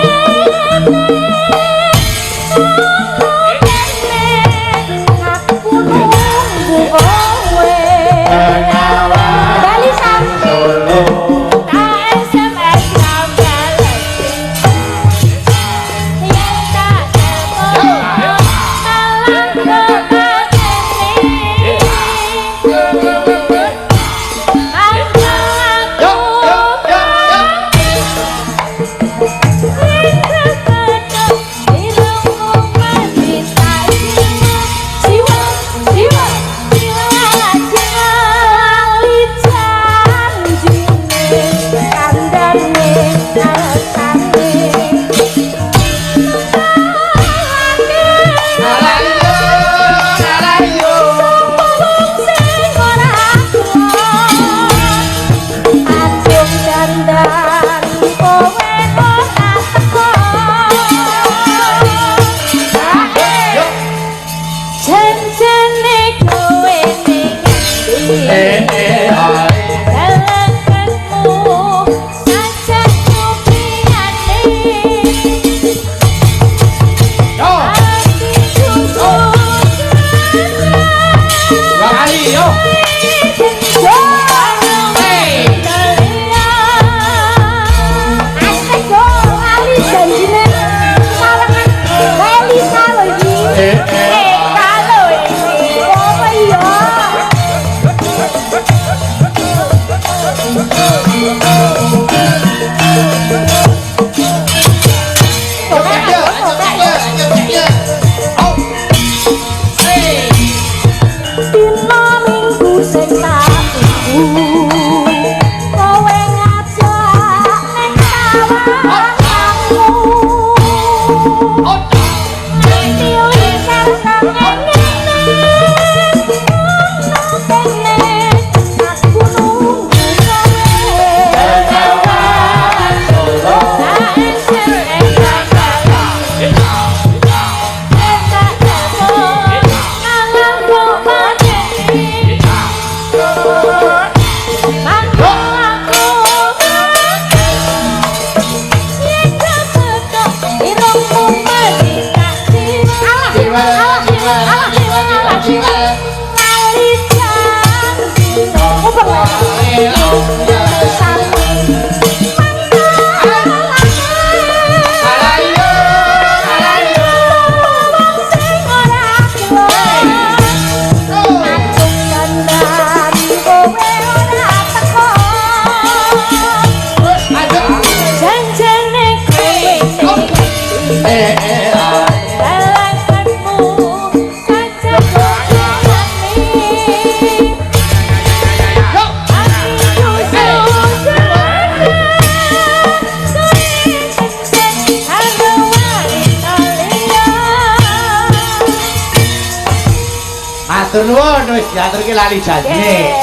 Nuwun wis diaturke lali janjine.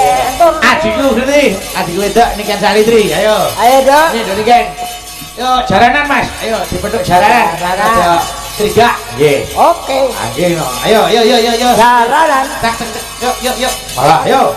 Adikku ngerti, adik wedok Niken Salitri, ayo. Ayo, Dok. Ini Dok Niken. Yo jaranan Mas, ayo dipethuk jaranan. Ayo trigak. Nggih. Oke. Nggih no. Ayo. Jaranan. Tak yuk. Malah ayo.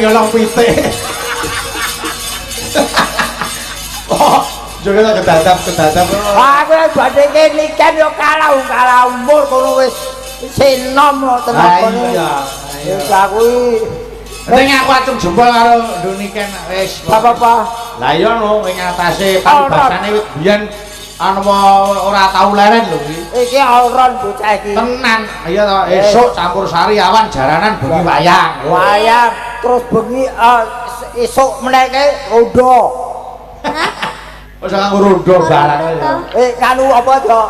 nyolong pitik. Oh, joget kedadap. Aku badhe kene kan yo kalah umur kono wis sinom tenan kono. Iya. Wis aku ning aku acung jempol karo Ndoniken wis. Apa-apa. Lah iya no ing atase paribasane biyen anu ora tau leren lho iki. Iki alron bocah iki. Tenan. Iya to, esuk campur sari awan jaranan bengi wayang. Wayang terus bengi esuk meneke rondo. Wis kanggo rondo barang. Kanu apa to?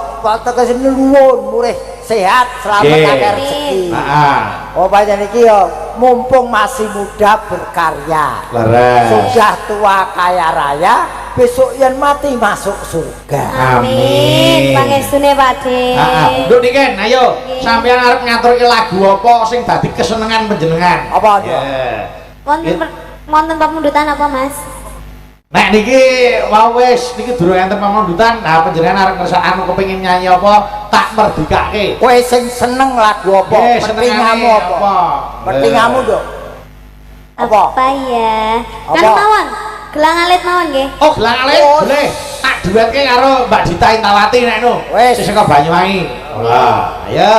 Tekes nuwun murih sehat selamat akeh rezeki. Heeh. Oh pancen iki ya mumpung masih muda berkarya. Leres. Sudah tua kaya raya, besok yen mati masuk surga. Amin. Pangestune Pakde. Heeh. Nduk Niken, ayo sampeyan arep ngaturke lagu apa sing dadi kesenengan panjenengan? Apa ya? Wonten pamundutan apa, Mas? Nek niki wau wis niki durung enten pamundutan, nah panjenengan arep ngersakake kepengin nyanyi apa tak merdikake. Kowe sing seneng lagu apa? Pentingamu apa? Pentingamu, Dok. Apa ya? Kan mawon. Gelang alit mawon nggih. Oh, gelang alit boleh. Tak duetke karo Mbak Dita Intawati nek no. Wis. Sing saka Banyuwangi. Wah, ayo.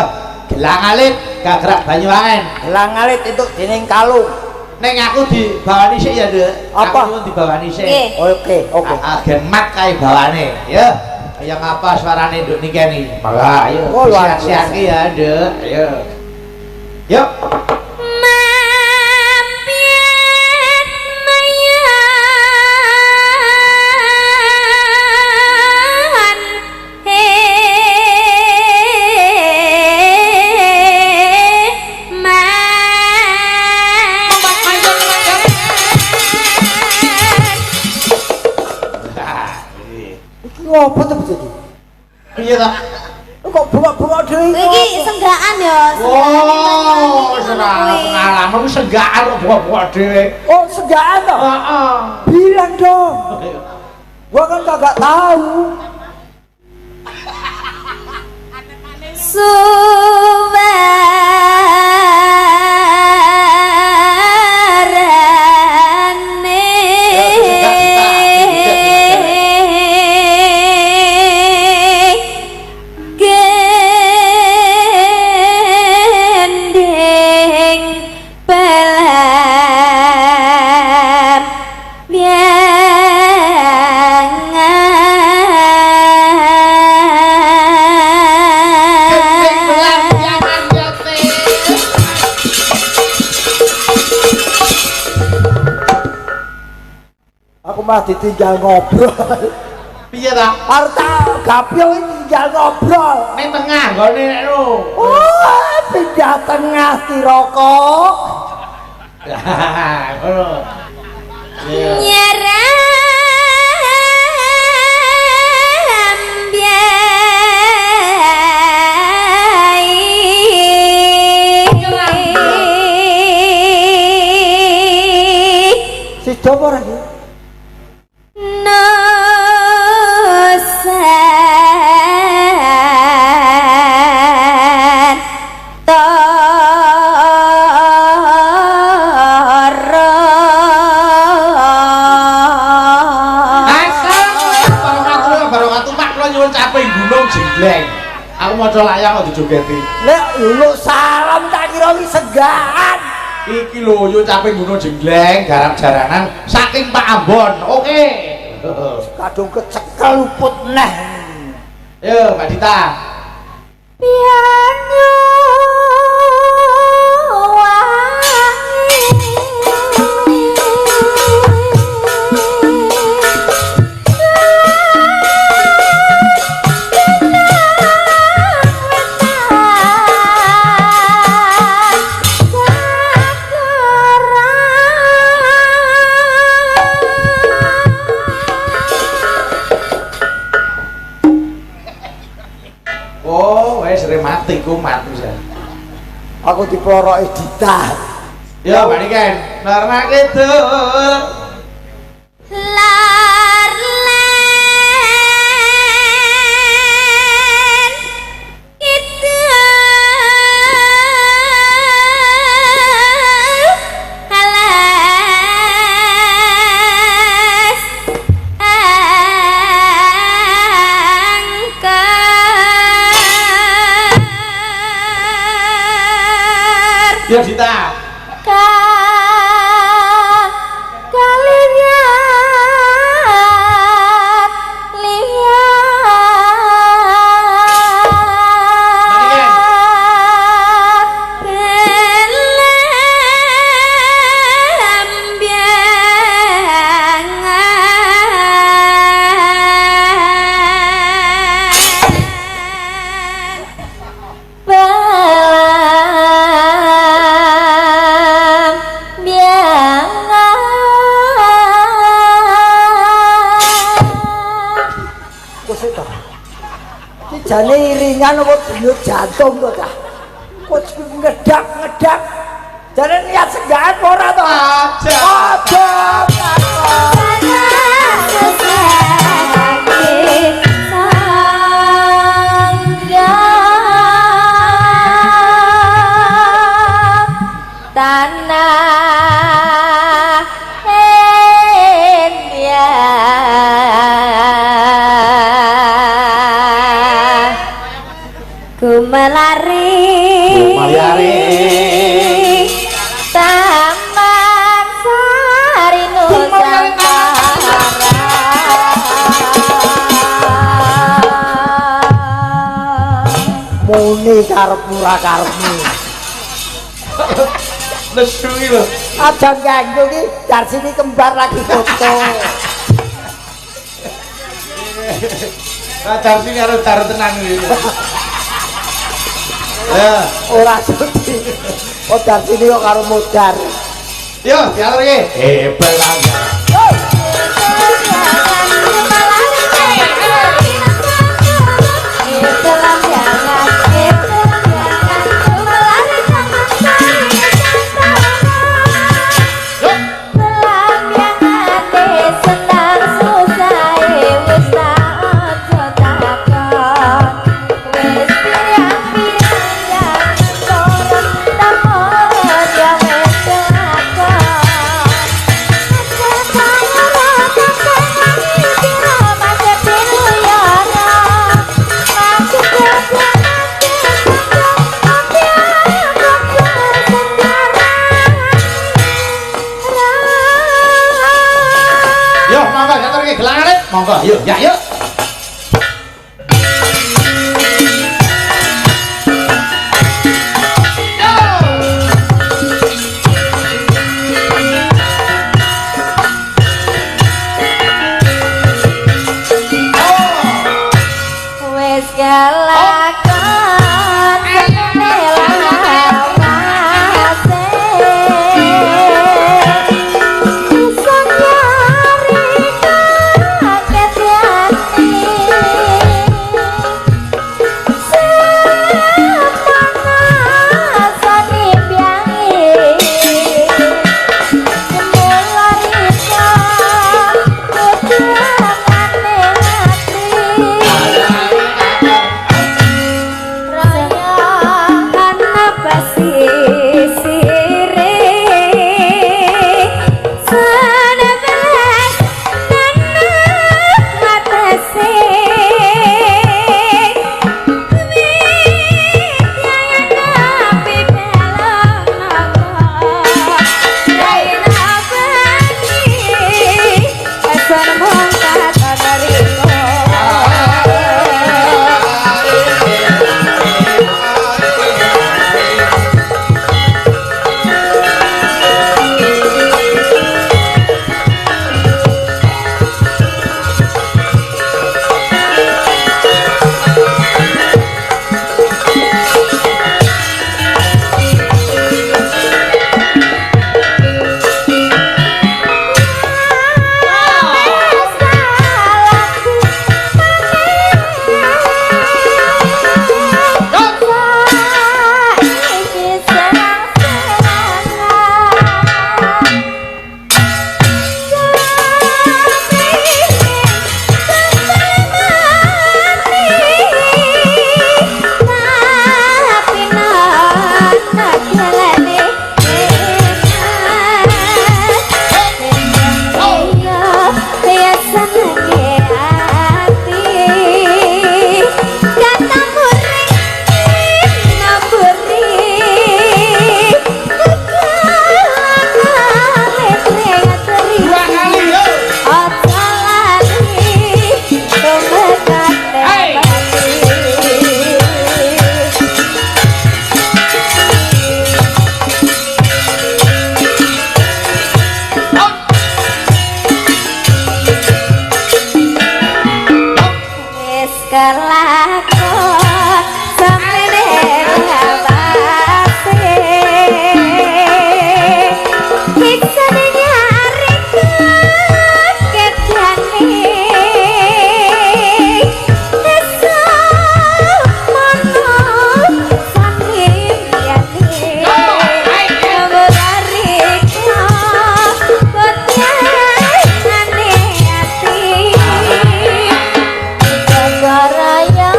Gelang alit gagrak Banyuwangen. Gelang alit itu dening kalung. Neng aku dibawani sik ya, Dek. Apa? Aku dibawani sik. Nggih. Oke. Agen mat kae bawane. Ya. Yang apa suarane nduk niki ni? Maka ayo. Oh, luar biasa. Siap-siap ya, Dek. Ayo. Yuk. Apa tuh jadi? Iya ta? Kok buka-buka dhewe? Iki senggaan ya. Oh, senang pengalaman segaan kok buka-buka dhewe. Oh, segaan toh? Heeh. Bilang dong. Gua kan kagak tahu. Aku mah ditinggal ngobrol. Piye ta? Harta gapyo tinggal ngobrol. Ning tengah nggone nek no. Oh, pindah tengah si rokok. Ngono. Si coba lagi. Aku maca layang kok dijogeti. Lek lu salam tak kira iki segaan. Iki lho yo caping gunung Jengleng garap jaranan saking Pak Ambon. Oke. Kadung kecekel luput neh. Yo Mbak Dita. Piano mati kumat bisa. Aku diploroki Dita. Ya balikan. Karena gitu. Lar len itu alas Ya Dita. Jane iringan apa denyut jantung to ta? Kok ngedak-ngedak. Jane niat segaan ora to? Aja. Tanah Gumelari Taman Sari Nusantara muni karepmu ra karepmu lesu iki lho aja ganggu iki jar sini kembar lagi foto Rajar sini harus taruh tenang ini. Ya, ora sudi. Oh jar sini kok karo modar. yo dialur iki. Belanda. Monggo, yuk, ya yuk. Wes galakon Raya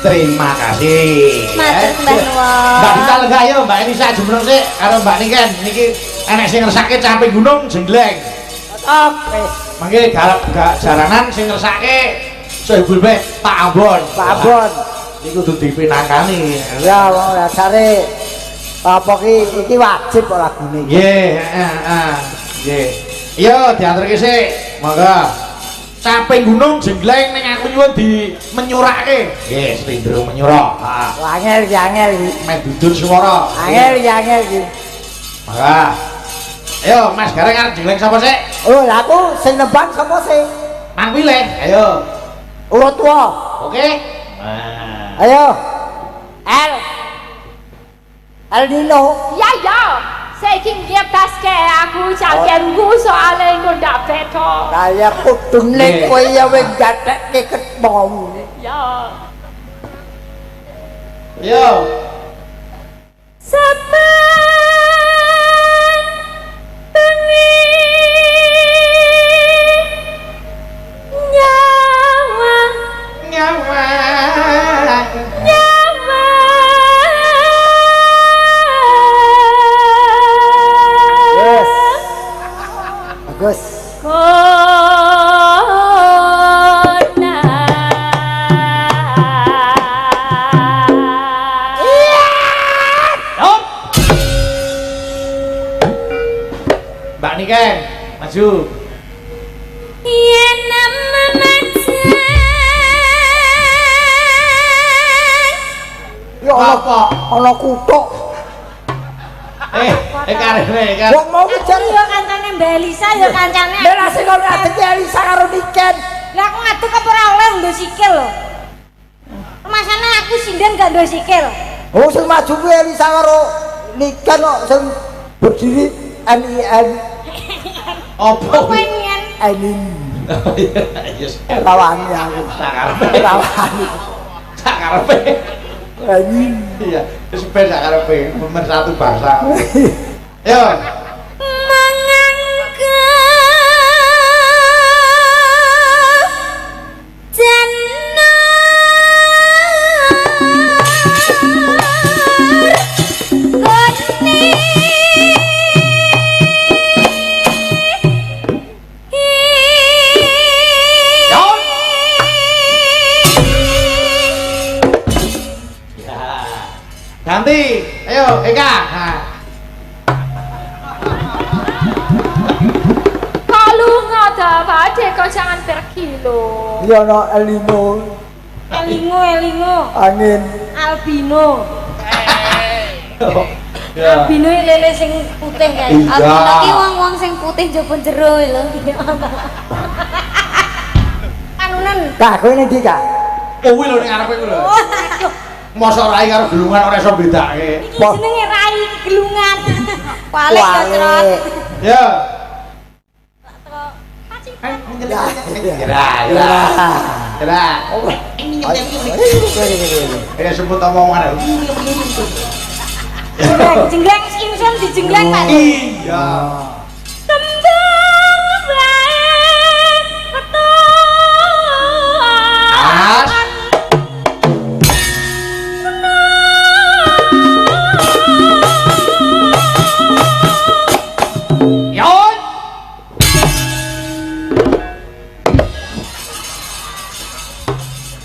Terima kasih. Matur Mbah nuwun. Mbak Dita lega yo, Mbak Elisa jembreng sik karo Mbak Niken niki enek sing ngersake Campe Gunung Jenggleng. Oke. Mangke garap jaranan sing ngersake Sohibul Bek Pak Ambon. Pak Ambon. Iku kudu dipinangkani. Ya wong dasare apa iki wajib kok lagune iki. Nggih, heeh. Nggih. Iya, diaturke sik. Monggo. Campe Gunung Jenggleng ning aku nyuwun di menyurake. Nggih, Slendro menyura. Heeh. Angel iki angel iki. Mek dudur swara. Angel iki. Monggo. Ayo, Mas Gareng arep Jenggleng sapa sik? Oh, lah aku sing nebang sapa sih? Mang pilih. Ayo. Urut tuwa. Oke? Nah. Ayo. El Nino. Ya ya, saiki ngetaske aku cakenku soalnya engko ndak beda. Kaya kudune kowe ya wis gathekke ketemu. Ya. Yo. Saben bengi nyawa Nyawa. Yes. Bagus. Mbak Niken, maju. Ya ana kutuk. Karene kan. Wong mau Jare yo kancane Mbak Elisa yo kancane. Bela sing kok ngadeg Elisa karo Niken. Lah aku ngadeg apa ora oleh nggo sikil lho. Kemasane aku sinden gak nggo sikil. Oh sing maju kuwi Elisa karo Niken kok sing berdiri NIN. Opo? Pengen Ainin. Yes. Rawani aku. Rawani. Tak karepe. Ainin. Iya, wis ben tak karepe pemersatu bangsa. Yo. Ganti, ayo Eka. Nah. Kalau ngada kok jangan pergi loh. Iya no El Nino. Elingo Angin. albino. Ya. Albino lele sing putih kan. Iya. Albino ki wong-wong sing putih njaba jero lho. Anunan. Kak, kowe ning ndi, Kak? Kuwi lho ning arepe kuwi lho. Aduh, Mosok rai karo gelungan ora iso bedake. iki jenenge rai iki gelungan. Walik ya, Trot. Ya. Ya. Ya sebut omongan. Jenggleng ingsun dijenggleng Pak. Iya. As. Yon.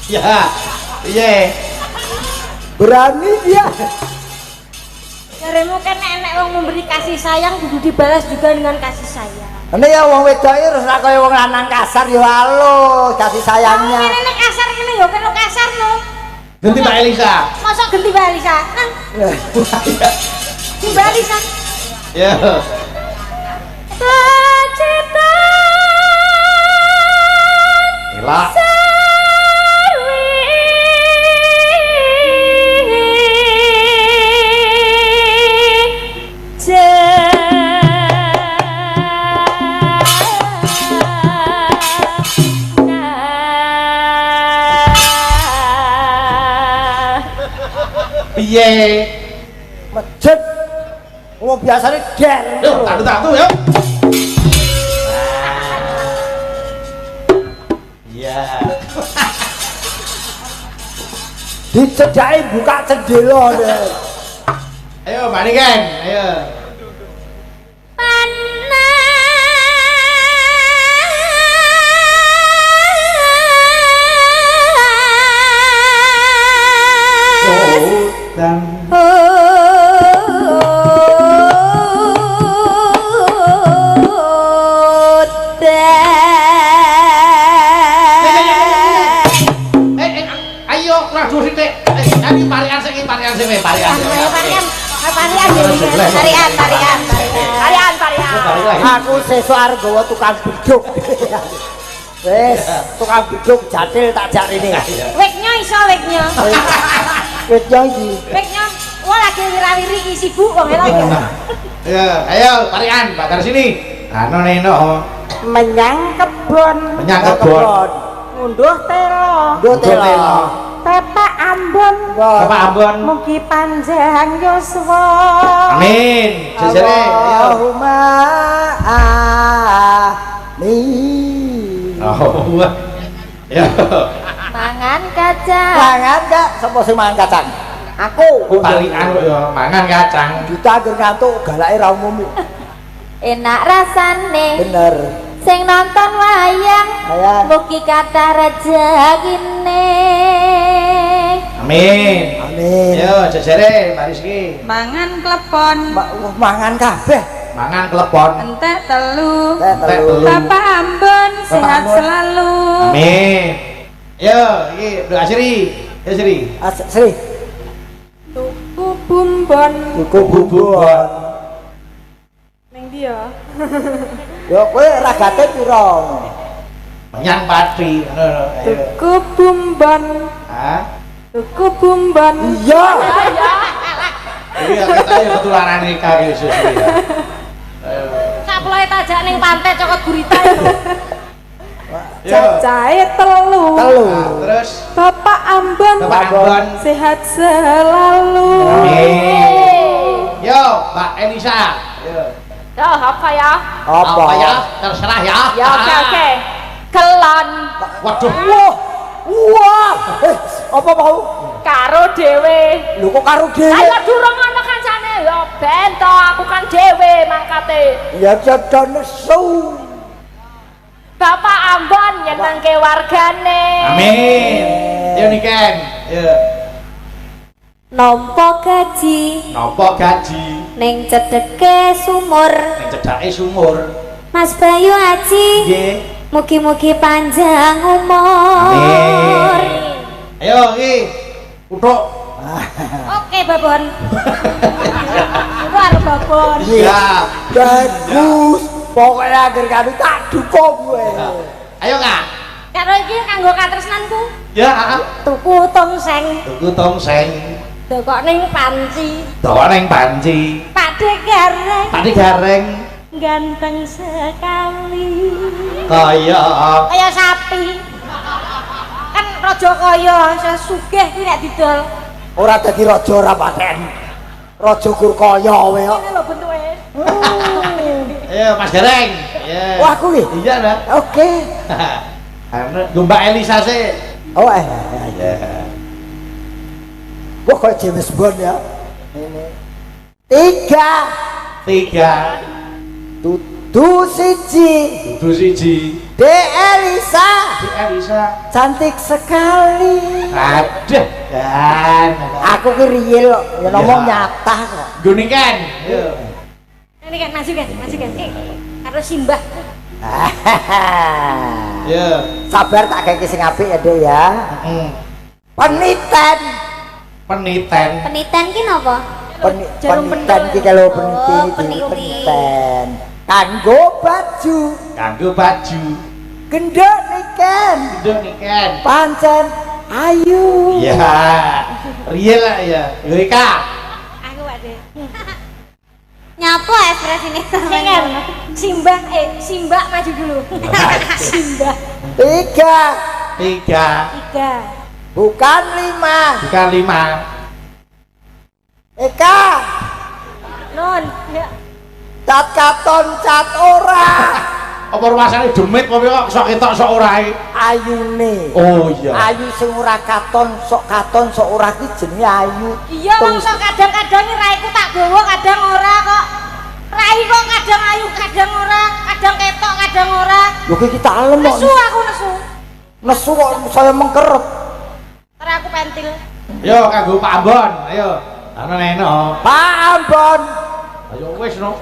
Ya. Iya. Berani dia. Jaremu kan enek wong memberi kasih sayang kudu dibalas juga dengan kasih sayang. Ini ya wong wedok iki terus kaya wong lanang kasar ya halus kasih sayangnya. Ini kasar ngene ya kena kasar no. Ganti Mbak Elisa. Mosok ganti Mbak Elisa. Nah, Mbak Elisa. Ya. Gila. Piye? Mejet. Wong biasane der. Yuk, tatu-tatu yuk. Iya. dicedhaki buka jendela deh. Ayo balik kan, ayo. Ayo, radu sithik. Ini parian sing parian. Aku sesuk arep gawa tukang beduk. Wes, tukang beduk jatil tak jak rene. Weknya iso weknya. Weknya iki. Weknya wah lagi wirawiri iki sibuk wong elok ya. Ya, ayo parian, bakar sini. Anu neno. Menyang kebon. Ngunduh telo. Bapak Ambon. Mugi panjang yuswa. Amin. Jejere ayo. Allahumma amin. Oh. Ya. Mangan kacang. Mangan gak? Sapa sing mangan kacang? Aku. Parian kok ya mangan kacang. Kita anggere ngantuk galake ra umum. Enak rasane. Bener. Sing nonton wayang Wayang. mugi kathah rezekine. Amin. Amin. Yo jejere Mbak Rizky. Mangan klepon. Mangan kabeh. Mangan klepon. Entek telu. Telu. Bapak Ambon sehat Ambon. selalu. Amin. Yo, iki doa Sri. Ya Sri. Sri. Tuku bumbon. Tuku bubon. Ning dia. Yo kowe ragate pira? Menyang pati. Tuku bumbon. Hah? Tuku bumbon. Iya. Iki kita ya ketularan nikah iki Sri. Saploe tajak ning pantai cokot gurita itu. Cacahe telu. Terus Bapak Ambon. Bapak Ambon. Sehat selalu. Amin. Yo, Mbak Elisa. Yo. Yo, apa ya? Apa? Ya? Terserah ya. Ya oke. Kelon Waduh. Wah. Apa mau? karo dhewe. Lho kok karo dhewe? Ayo durung ana kancane. Ya ben to aku kan dhewe mangkate. Ya jodoh nesu. Bapak Ambon nyenengke wargane. Amin. Yo Niken. Yo. Nampa gaji Napa gaji ning cedheke sumur. ning cedhake sumur. Mas Bayu Aji, Nggih. mugi-mugi panjang umur. Amin. Ayo iki utuk. Oke, Babon. Luar Babon. Iya. Bagus. Pokoknya agar kami tak dukung gue. Ayo Kak. Karo iki kanggo katresnanku. Ya, Tuku tongseng, tuku tongseng. dokok ning panci. Dawa ning panci. Pakde gareng, Tadi gareng ganteng sekali. kaya Kaya sapi. Kan raja kaya sesugih kuwi nek didol. Ora dadi raja ora paten. Raja kur kaya kowe kok. Ini lho bentuke. Ayo Mas Gareng. Ya. Wah, aku iki. Iya dah. Oke. Anu Mbak Elisa sih. Oh Ya. Wah kok James Bond ya. Ini. 3 Tutu siji. Dudu siji. De Elisa. Di Elisa. Cantik sekali. Aduh. Dan Aku ki riil kok, ya ngomong Ya. nyata kok. Guni kan. Yo. Ini kan maju kan. Karo simbah. Yo. Sabar tak kayak sing apik ya, Dek ya. Peniten. Peniten. Peniten ki napa? Jarum Peniten pentul. ki kalau Oh, peniti peniti. peniten. Kanggo baju. Kanggo baju. Gendok niken. Gendong niken. Pancen ayu. Ya. Riel lah ya. Yo Ika. Aku Pak De. Nyapo ekspresi ini Singen. Simbah maju dulu. Simbah. 3 3. bukan 5. Bukan 5. Eka Non, ya. cat katon cat ora. Apa rumasane demit apa kok sok ketok sok ora iki? Ayune. Oh iya. Ayu sing ora katon sok ora iki jenenge ayu. Iya wong sok kadang-kadang raiku tak gowo kadang ora kok. Rai kok kadang ayu kadang ora, kadang ketok kadang ora. Lho iki tak alem kok. Nesu aku nesu. Nesu kok saya mengkerep. Ora aku pentil. Yo kanggo Pak Ambon, ayo. Ana neno. Pak Ambon. Ayo wis no.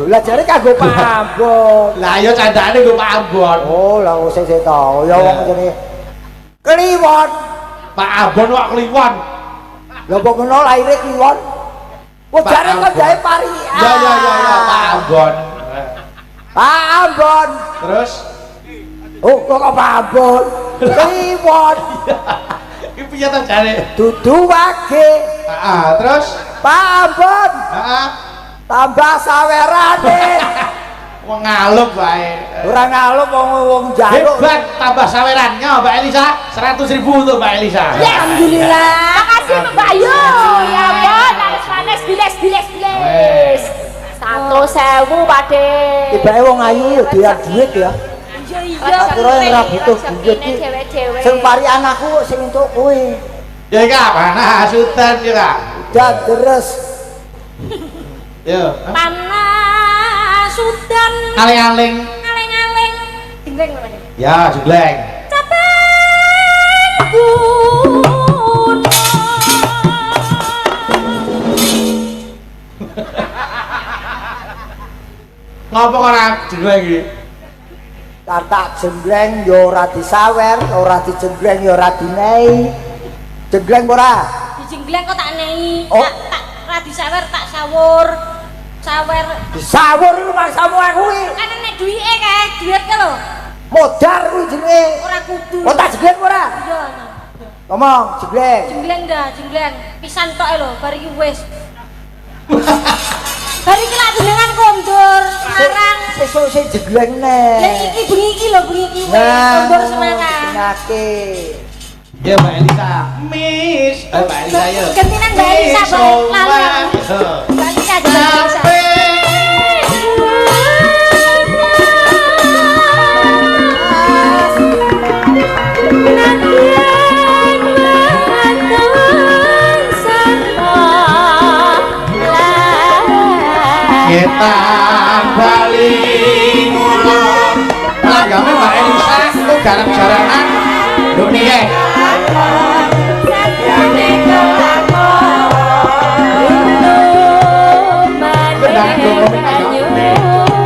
Lah jare kanggo Pak Ambon. Lah ayo candane nggo Pak Ambon. Oh, lah sing to. Ya wong jenenge Kliwon. Pak Ambon kok kliwon. Lah kok ngono laire kliwon. Kok jare kok jae pari. Ya Pak Ambon. Pak Ambon. Terus Oh, kok Pak Ambon. Kliwon. iki piye ta jare? Dudu wage. Heeh, terus Pak Ambon. heeh. Tambah sawerane. Wong ngaluk wae. Ora ngaluk wong njaluk. Hebat tambah sawerannya Mbak Elisa. 100.000 untuk Mbak Elisa. Ya, alhamdulillah. Makasih Mbak Ayu. Ya ampun, panas biles. 100.000 Pakde. Tibake wong ayu ya dia duit ya. Iya Tak kira ora butuh duit iki. Sing pari anakku sing entuk kowe. Ya iki apa? Nah, sultan ya Kak. Udah deres. Yo. panas sudan Aling-aling. ngaleng-ngaleng jengleng mana Ya, jengleng. capek gunung Ngapa kok ora jengleng iki? Tatak jembleng ya ora disawer, ora dijembleng ya ora dinehi. Jembleng ora? dijenggleng kok tak nehi Oh. tak ra disawer tak sawur sawer Disawur iku maksamu aku iki. kan nek duwike kae duit ke lho Modar kuwi jenenge. ora kudu Oh tak jembleng ora? iya Ngomong jembleng. jenggleng dah jenggleng pisan tok lho bar iki wis bar iki lak jenengan kondur Semarang Sesuk sing jembleng ya neh. iki bengi iki lho bengi iki wis kondur Semarang Penyakit. Ya Mbak Elisa. Miss. Mbak Elisa ya. Gantian Mbak Elisa balik lalu Mbak Elisa aja Mbak Elisa Kita balik ngulon. Langgame Mbak Elisa itu garap-garapan. Dunia.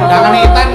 Undangan Itan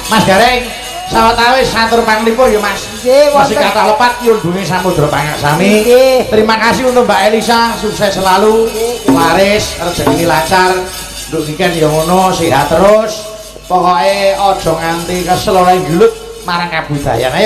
Mas Gareng, sawetawis satur panglipo ya Mas. Nggih, masih wonten. kata lepat yun bunyi Samudra Pangasami. Nggih. Terima kasih untuk Mbak Elisa, sukses selalu, laris, rezeki lancar. Nduk niken ya ngono, sehat terus. Pokoke aja nganti kesel ora gelut marang kabudayan. Ayo